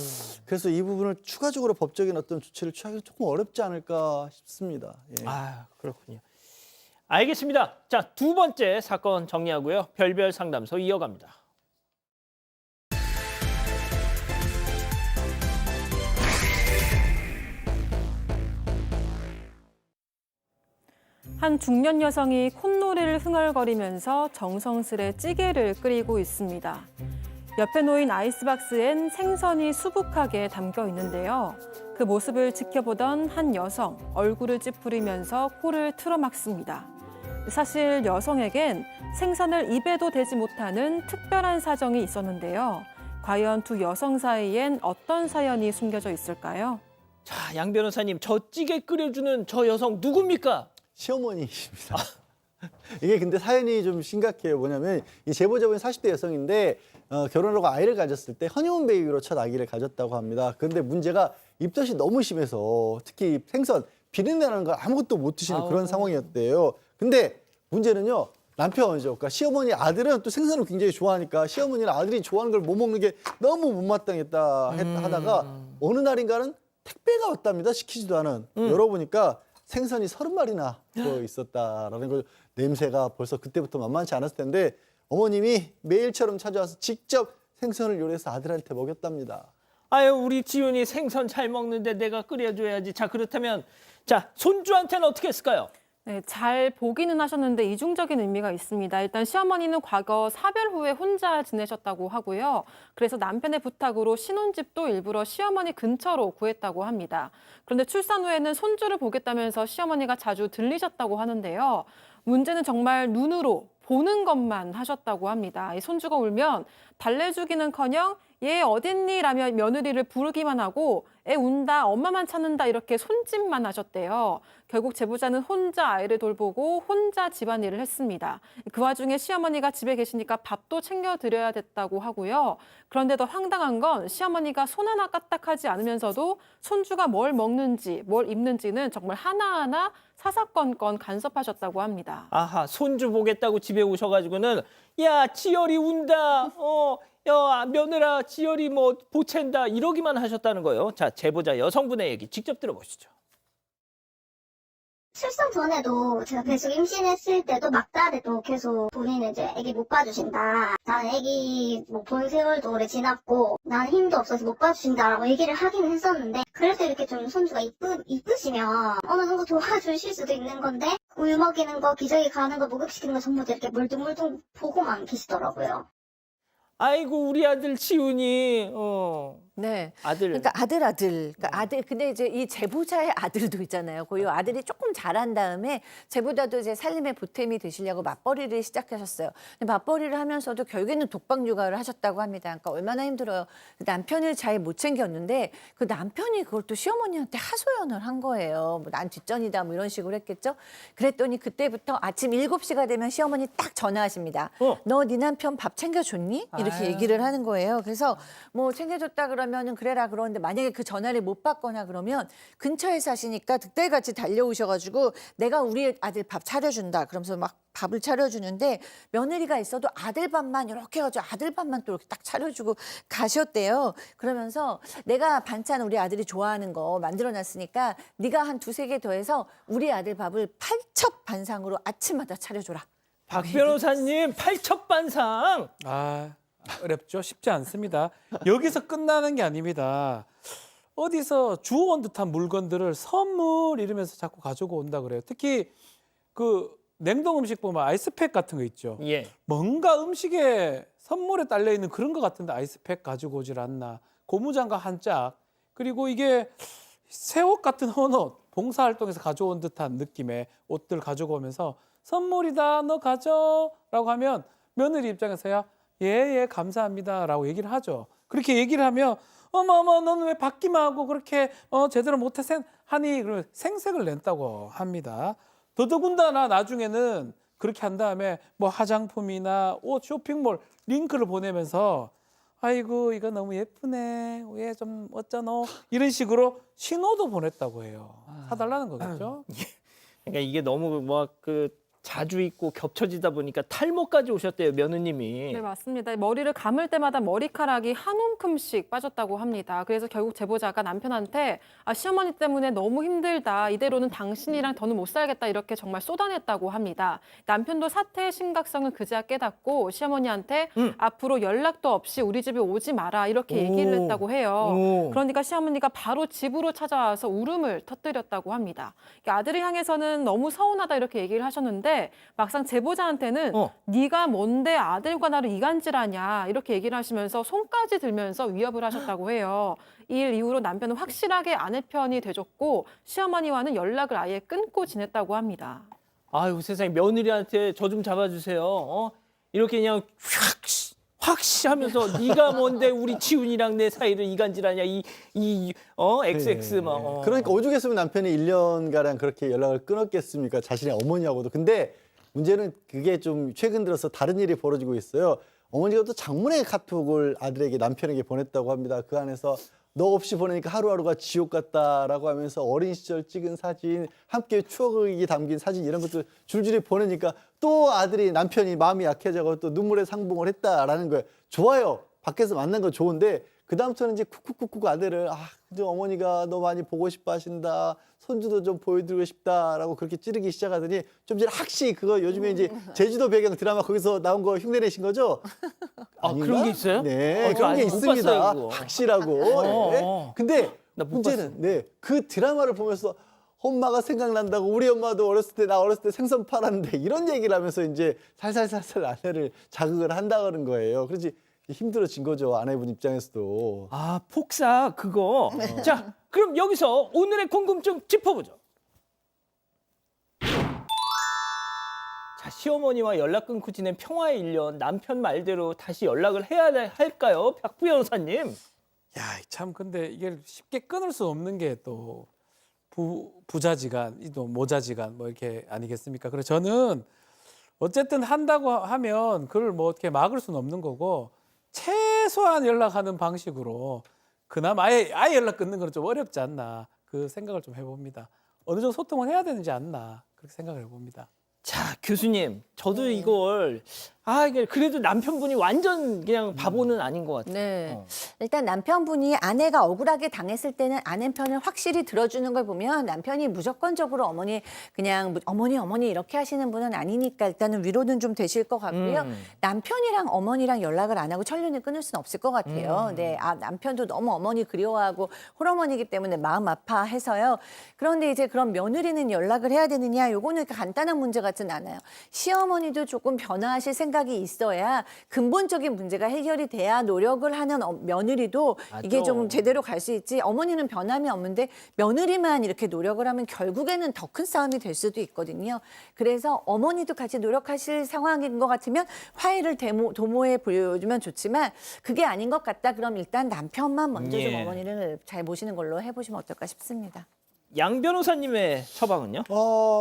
그래서 이 부분을 추가적으로 법적인 어떤 조치를 취하기 조금 어렵지 않을까 싶습니다. 예. 아, 그렇군요. 알겠습니다. 자, 두 번째 사건 정리하고요. 별별 상담소 이어갑니다. 한 중년 여성이 콧노래를 흥얼거리면서 정성스레 찌개를 끓이고 있습니다. 옆에 놓인 아이스박스엔 생선이 수북하게 담겨 있는데요. 그 모습을 지켜보던 한 여성, 얼굴을 찌푸리면서 코를 틀어막습니다. 사실 여성에겐 생선을 입에도 대지 못하는 특별한 사정이 있었는데요. 과연 두 여성 사이엔 어떤 사연이 숨겨져 있을까요? 자, 양 변호사님, 저 찌개 끓여주는 저 여성 누굽니까? 시어머니이십니다. 이게 근데 사연이 좀 심각해요. 뭐냐면 이 제보자분이 40대 여성인데 결혼하고 아이를 가졌을 때 허니문 베이비로 첫 아기를 가졌다고 합니다. 그런데 문제가 입덧이 너무 심해서 특히 생선, 비린내 나는 걸 아무것도 못 드시는 그런 상황이었대요. 근데 문제는요. 남편이죠. 그러니까 시어머니 아들은 또 생선을 굉장히 좋아하니까 시어머니는 아들이 좋아하는 걸 못 먹는 게 너무 못마땅했다 하다가 어느 날인가는 택배가 왔답니다. 시키지도 않은. 열어보니까 생선이 30마리나 더 있었다라는 걸 냄새가 벌써 그때부터 만만치 않았을 텐데 어머님이 매일처럼 찾아와서 직접 생선을 요리해서 아들한테 먹였답니다. 아유, 우리 지훈이 생선 잘 먹는데 내가 끓여줘야지. 자, 그렇다면 자, 손주한테는 어떻게 했을까요? 네, 잘 보기는 하셨는데 이중적인 의미가 있습니다. 일단 시어머니는 과거 사별 후에 혼자 지내셨다고 하고요. 그래서 남편의 부탁으로 신혼집도 일부러 시어머니 근처로 구했다고 합니다. 그런데 출산 후에는 손주를 보겠다면서 시어머니가 자주 들리셨다고 하는데요. 문제는 정말 눈으로 보는 것만 하셨다고 합니다. 이 손주가 울면 달래주기는커녕 얘 어딨니? 라며 며느리를 부르기만 하고 애 운다, 엄마만 찾는다 이렇게 손짓만 하셨대요. 결국 제보자는 혼자 아이를 돌보고 혼자 집안일을 했습니다. 그 와중에 시어머니가 집에 계시니까 밥도 챙겨드려야 됐다고 하고요. 그런데 더 황당한 건 시어머니가 손 하나 까딱하지 않으면서도 손주가 뭘 먹는지 뭘 입는지는 정말 하나하나 사사건건 간섭하셨다고 합니다. 아하, 손주 보겠다고 집에 오셔가지고는 야, 지열이 운다. 야, 며느라 지열이 뭐 보챈다 이러기만 하셨다는 거예요. 자, 제보자 여성분의 얘기 직접 들어보시죠. 출산 전에도 제가 계속 임신했을 때도 막달에도 계속 본인은 이제 애기 못 봐주신다. 나는 애기 뭐 본 세월도 오래 지났고 나는 힘도 없어서 못 봐주신다라고 얘기를 하긴 했었는데 그래서 이렇게 좀 손주가 이쁘시면 어느 정도 도와주실 수도 있는 건데 우유 먹이는 거, 기저귀 가는 거, 목욕시키는 거 전부 다 이렇게 물뚱물뚱 보고만 계시더라고요. 아이고, 우리 아들 지훈이 네. 아들. 그러니까 그러니까 아들. 근데 이제 이 제보자의 아들도 있잖아요. 그 아들이 조금 자란 다음에 제보자도 이제 살림의 보탬이 되시려고 맞벌이를 시작하셨어요. 근데 맞벌이를 하면서도 결국에는 독박 육아를 하셨다고 합니다. 그러니까 얼마나 힘들어요. 남편을 잘 못 챙겼는데 그 남편이 그걸 또 시어머니한테 하소연을 한 거예요. 뭐 난 뒷전이다 뭐 이런 식으로 했겠죠. 그랬더니 그때부터 아침 7시가 되면 시어머니 딱 전화하십니다. 너 네 남편 밥 챙겨줬니? 이렇게 얘기를 하는 거예요. 그래서 뭐 챙겨줬다 그러면은 그래라 그러는데 만약에 그 전화를 못 받거나 그러면 근처에 사시니까 득달같이 달려오셔가지고 내가 우리 아들 밥 차려준다. 그러면서 막 밥을 차려주는데 며느리가 있어도 아들 밥만 이렇게 해가지고 아들 밥만 또 이렇게 딱 차려주고 가셨대요. 그러면서 내가 반찬 우리 아들이 좋아하는 거 만들어놨으니까 네가 한 2-3개 더해서 우리 아들 밥을 팔첩반상으로 아침마다 차려줘라. 박 변호사님 팔첩반상. 어렵죠. 쉽지 않습니다. 여기서 끝나는 게 아닙니다. 어디서 주워온 듯한 물건들을 선물 이러면서 자꾸 가지고 온다 그래요. 특히 그 냉동 음식 보면 아이스팩 같은 거 있죠. 예. 뭔가 음식에 선물에 딸려 있는 그런 거 같은데 아이스팩 가지고 오질 않나. 고무장갑 한 짝. 그리고 이게 새 옷 같은 헌옷, 봉사활동에서 가져온 듯한 느낌의 옷들 가지고 오면서 선물이다, 너 가져라고 하면 며느리 입장에서야 예, 감사합니다라고 얘기를 하죠. 그렇게 얘기를 하면 어머, 너는 왜 받기만 하고 그렇게 제대로 못해 하니? 그러면 생색을 낸다고 합니다. 더더군다나 나중에는 그렇게 한 다음에 뭐 화장품이나 옷 쇼핑몰 링크를 보내면서 아이고 이거 너무 예쁘네, 왜 좀 어쩌노 이런 식으로 신호도 보냈다고 해요. 사달라는 거겠죠. 그러니까 이게 너무 자주 있고 겹쳐지다 보니까 탈모까지 오셨대요, 며느님이. 네, 맞습니다. 머리를 감을 때마다 머리카락이 한 움큼씩 빠졌다고 합니다. 그래서 결국 제보자가 남편한테 시어머니 때문에 너무 힘들다. 이대로는 당신이랑 더는 못 살겠다. 이렇게 정말 쏟아냈다고 합니다. 남편도 사태의 심각성을 그제야 깨닫고 시어머니한테 앞으로 연락도 없이 우리 집에 오지 마라. 이렇게 얘기를 했다고 해요. 그러니까 시어머니가 바로 집으로 찾아와서 울음을 터뜨렸다고 합니다. 아들을 향해서는 너무 서운하다 이렇게 얘기를 하셨는데 막상 제보자한테는 네가 뭔데 아들과 나를 이간질하냐 이렇게 얘기를 하시면서 손까지 들면서 위협을 하셨다고 해요. 이 일 이후로 남편은 확실하게 아내 편이 돼줬고 시어머니와는 연락을 아예 끊고 지냈다고 합니다. 아유 세상에, 며느리한테 저 좀 잡아주세요. 이렇게 그냥 확 하면서 네가 뭔데 우리 지훈이랑 내 사이를 이간질하냐 XX 막. 그러니까 오죽했으면 남편이 1년가량 그렇게 연락을 끊었겠습니까? 자신의 어머니하고도. 근데 문제는 그게 좀 최근 들어서 다른 일이 벌어지고 있어요. 어머니가 또 장문의 카톡을 아들에게, 남편에게 보냈다고 합니다. 그 안에서 너 없이 보내니까 하루하루가 지옥 같다라고 하면서 어린 시절 찍은 사진, 함께 추억이 담긴 사진 이런 것들 줄줄이 보내니까 또 아들이, 남편이 마음이 약해져서 또 눈물의 상봉을 했다라는 거예요. 좋아요. 밖에서 만난 건 좋은데 그다음부터는 이제 쿡쿡쿡쿡 아들을 근데 어머니가 너 많이 보고 싶어 하신다. 손주도 좀 보여드리고 싶다라고 그렇게 찌르기 시작하더니 좀 전에 학시 그거 요즘에 이제 제주도 배경 드라마 거기서 나온 거 흉내내신 거죠? 아닌가? 그런 게 있어요? 네, 저 그런 게 아직 못 있습니다. 봤어요, 그거. 학시라고. 네. 근데 나못 문제는 그 드라마를 보면서 엄마가 생각난다고, 우리 엄마도 나 어렸을 때 생선 팔았는데 이런 얘기를 하면서 이제 살살살살 아내를 자극을 한다 그런 거예요. 그렇지 힘들어진 거죠, 아내분 입장에서도. 폭삭 그거. 자, 그럼 여기서 오늘의 궁금증 짚어보죠. 자, 시어머니와 연락 끊고 지낸 평화의 1년, 남편 말대로 다시 연락을 해야 할까요? 박 변호사님. 참 근데 이게 쉽게 끊을 수 없는 게 또 부자지간, 또 모자지간 뭐 이렇게 아니겠습니까? 그래서 저는 어쨌든 한다고 하면 그걸 뭐 어떻게 막을 수는 없는 거고 최소한 연락하는 방식으로 그나마 아예 연락 끊는 건 좀 어렵지 않나 그 생각을 좀 해봅니다. 어느 정도 소통을 해야 되는지 않나 그렇게 생각을 해봅니다. 자, 교수님, 저도 이걸 이게 그래도 남편분이 완전 그냥 바보는 아닌 것 같아요. 네. 일단 남편분이 아내가 억울하게 당했을 때는 아내 편을 확실히 들어주는 걸 보면 남편이 무조건적으로 어머니 이렇게 하시는 분은 아니니까 일단은 위로는 좀 되실 것 같고요. 남편이랑 어머니랑 연락을 안 하고 천륜을 끊을 수는 없을 것 같아요. 네. 남편도 너무 어머니 그리워하고 홀어머니이기 때문에 마음 아파해서요. 그런데 이제 그럼 며느리는 연락을 해야 되느냐? 요거는 간단한 문제 같진 않아요. 시어머니도 조금 변화하실 생각 생각이 있어야 근본적인 문제가 해결이 돼야 노력을 하는 며느리도 이게 좀 제대로 갈 수 있지. 어머니는 변함이 없는데 며느리만 이렇게 노력을 하면 결국에는 더 큰 싸움이 될 수도 있거든요. 그래서 어머니도 같이 노력하실 상황인 것 같으면 화해를 도모해 보여주면 좋지만 그게 아닌 것 같다. 그럼 일단 남편만 먼저 좀 어머니를 잘 모시는 걸로 해보시면 어떨까 싶습니다. 양 변호사님의 처방은요?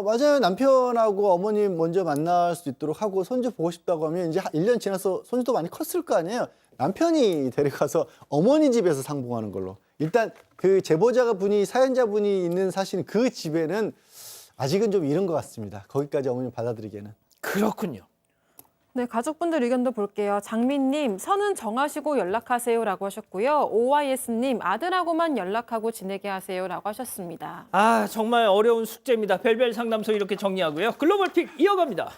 맞아요. 남편하고 어머님 먼저 만날 수 있도록 하고 손주 보고 싶다고 하면 이제 1년 지나서 손주도 많이 컸을 거 아니에요. 남편이 데려가서 어머니 집에서 상봉하는 걸로. 일단 그 제보자분이 사연자분이 있는 사실 그 집에는 아직은 좀 이른 것 같습니다. 거기까지 어머님 받아들이기에는. 그렇군요. 네, 가족분들 의견도 볼게요. 장민님, 선은 정하시고 연락하세요라고 하셨고요. OYS님, 아들하고만 연락하고 지내게 하세요라고 하셨습니다. 아, 정말 어려운 숙제입니다. 별별 상담소 이렇게 정리하고요. 글로벌 픽 이어갑니다.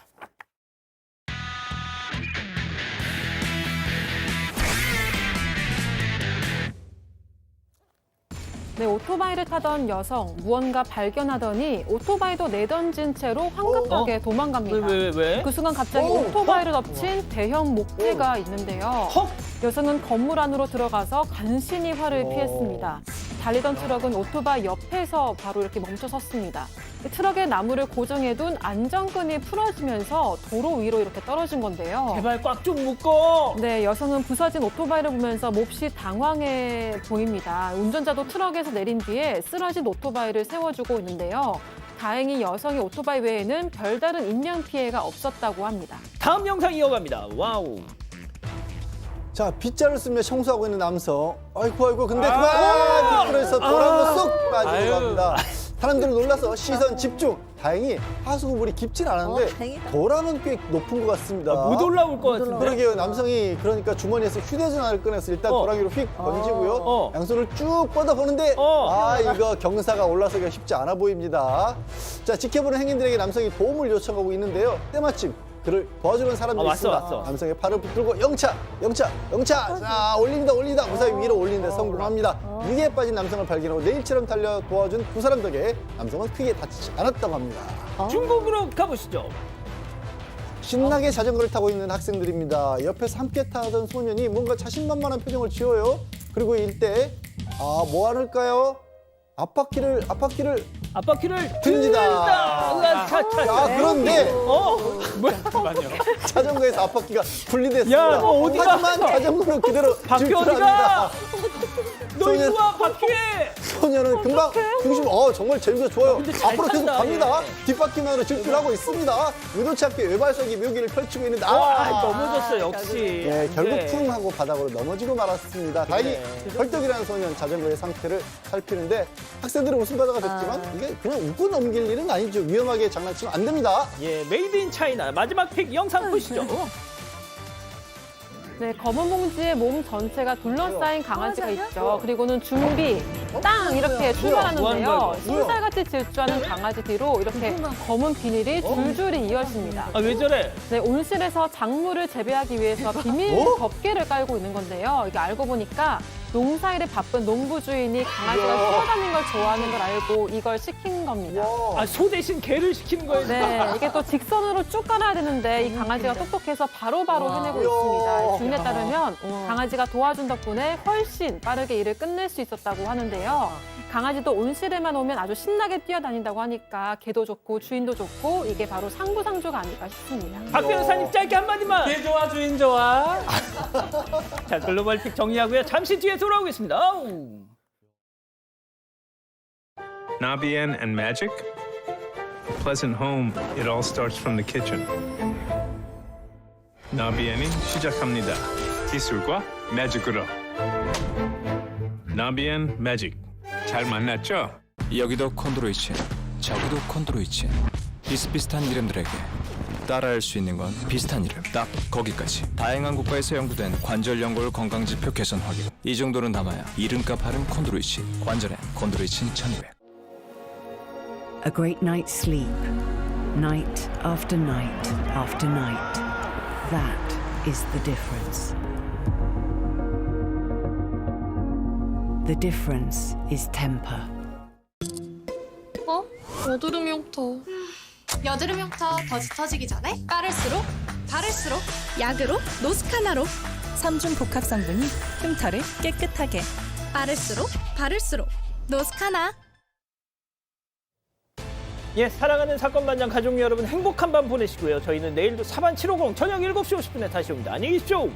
네, 오토바이를 타던 여성, 무언가 발견하더니 오토바이도 내던진 채로 황급하게 도망갑니다. 왜? 그 순간 갑자기 오토바이를 덮친 대형 목재가 있는데요. 헉! 여성은 건물 안으로 들어가서 간신히 화를 피했습니다. 달리던 트럭은 오토바이 옆에서 바로 이렇게 멈춰 섰습니다. 트럭에 나무를 고정해둔 안전끈이 풀어지면서 도로 위로 이렇게 떨어진 건데요. 제발 꽉 좀 묶어. 네, 여성은 부서진 오토바이를 보면서 몹시 당황해 보입니다. 운전자도 트럭에서 내린 뒤에 쓰러진 오토바이를 세워주고 있는데요. 다행히 여성의 오토바이 외에는 별다른 인명 피해가 없었다고 합니다. 다음 영상 이어갑니다. 와우. 자, 빗자루 쓰며 청소하고 있는 남성. 아이고, 근데 그만! 빗자루에서 도랑으로 쏙 빠지고 갑니다. 사람들은 놀라서 시선 집중. 다행히 하수구물이 깊진 않았는데 다행이다. 도랑은 꽤 높은 것 같습니다. 못 올라올 것 같은데. 그러게요. 남성이 그러니까 주머니에서 휴대전화를 꺼내서 일단 도랑 위로 휙 던지고요. 양손을 쭉 뻗어보는데 이거 경사가 올라서기가 쉽지 않아 보입니다. 자, 지켜보는 행인들에게 남성이 도움을 요청하고 있는데요. 때마침 그를 도와주는 사람들이 있습니다. 왔어. 남성의 팔을 붙들고 영차. 자, 올립니다. 무사히 위로 올리는데 성공합니다. 위기에 빠진 남성을 발견하고 내일처럼 달려 도와준 두 사람 덕에 남성은 크게 다치지 않았다고 합니다. 중국으로 가보시죠. 신나게 자전거를 타고 있는 학생들입니다. 옆에서 함께 타던 소년이 뭔가 자신만만한 표정을 지어요. 그리고 이때 뭐 하는까요? 앞바퀴를 듭니다. 그런데 잠깐만요. 자전거에서 앞바퀴가 분리됐습니다. 야, 너 어디가? 하지만 자전거는 그대로 바퀴 질주합니다. 어디가? 너 이리 와, 바퀴! 소년은 금방 중심, 정말 재미가 좋아요. 근데 잘 앞으로 계속 탄다, 갑니다. 뒷바퀴만으로 질주를 하고 있습니다. 의도치 않게 외발석이 묘기를 펼치고 있는데 넘어졌어, 역시. 네, 결국 네. 쿵 하고 바닥으로 넘어지고 말았습니다. 다행히 헐떡이라는 소년 자전거의 상태를 살피는데 학생들은 웃음바다가 됐지만 이게 그냥 웃고 넘길 일은 아니죠. 위험하게 장난치면 안 됩니다. 예, 메이드 인 차이나 마지막 픽 영상 보시죠. 네, 검은 봉지에 몸 전체가 둘러싸인 강아지가 있죠. 그리고는 준비, 땅 이렇게 출발하는데요. 뭐야? 신살같이 질주하는 강아지 뒤로 이렇게 검은 비닐이 줄줄이 이어집니다. 아, 왜 저래? 네, 온실에서 작물을 재배하기 위해서 비닐 덮개를 깔고 있는 건데요. 이게 알고 보니까 농사일에 바쁜 농부 주인이 강아지가 뛰어다니는 걸 좋아하는 걸 알고 이걸 시킨 겁니다. 소 대신 개를 시키는 거예요. 네, 이게 또 직선으로 쭉 깔아야 되는데 이 강아지가 똑똑해서 바로바로 해내고 있습니다. 주인에 따르면 강아지가 도와준 덕분에 훨씬 빠르게 일을 끝낼 수 있었다고 하는데요. 강아지도 온실에만 오면 아주 신나게 뛰어다닌다고 하니까 개도 좋고 주인도 좋고 이게 바로 상부상조가 아닐까 싶습니다. 박 변호사님 짧게 한마디만. 개 좋아, 주인 좋아. 자, 글로벌 픽 정리하고요. 잠시 뒤에 돌아오겠습니다. Nabien and magic? A pleasant home, it all starts from the kitchen. 나비엔이 시작합니다. 기술과 매직으로. 나비엔 매직. 잘 만났죠? 여기도 콘드로이친, 저기도 콘드로이친. 비슷비슷한 이름들에게 따라할 수 있는 건 비슷한 이름. 딱 거기까지. 다양한 국가에서 연구된 관절 연골 건강지표 개선 확인. 이 정도는 담아야 이름값 하는 콘드로이친. 관절엔 콘드로이친 1200. A great night's sleep, night after night after night. That is the difference. The difference is temper. 여드름이 옥터. 여드름 흉터 더 짙어지기 전에 빠를수록 바를수록 약으로 노스카나로 3중 복합 성분이 흉터를 깨끗하게 빠를수록 바를수록 노스카나. 예, 사랑하는 사건반장 가족 여러분 행복한 밤 보내시고요. 저희는 내일도 사반 750 저녁 7시 50분에 다시 옵니다. 안녕히 계십시오.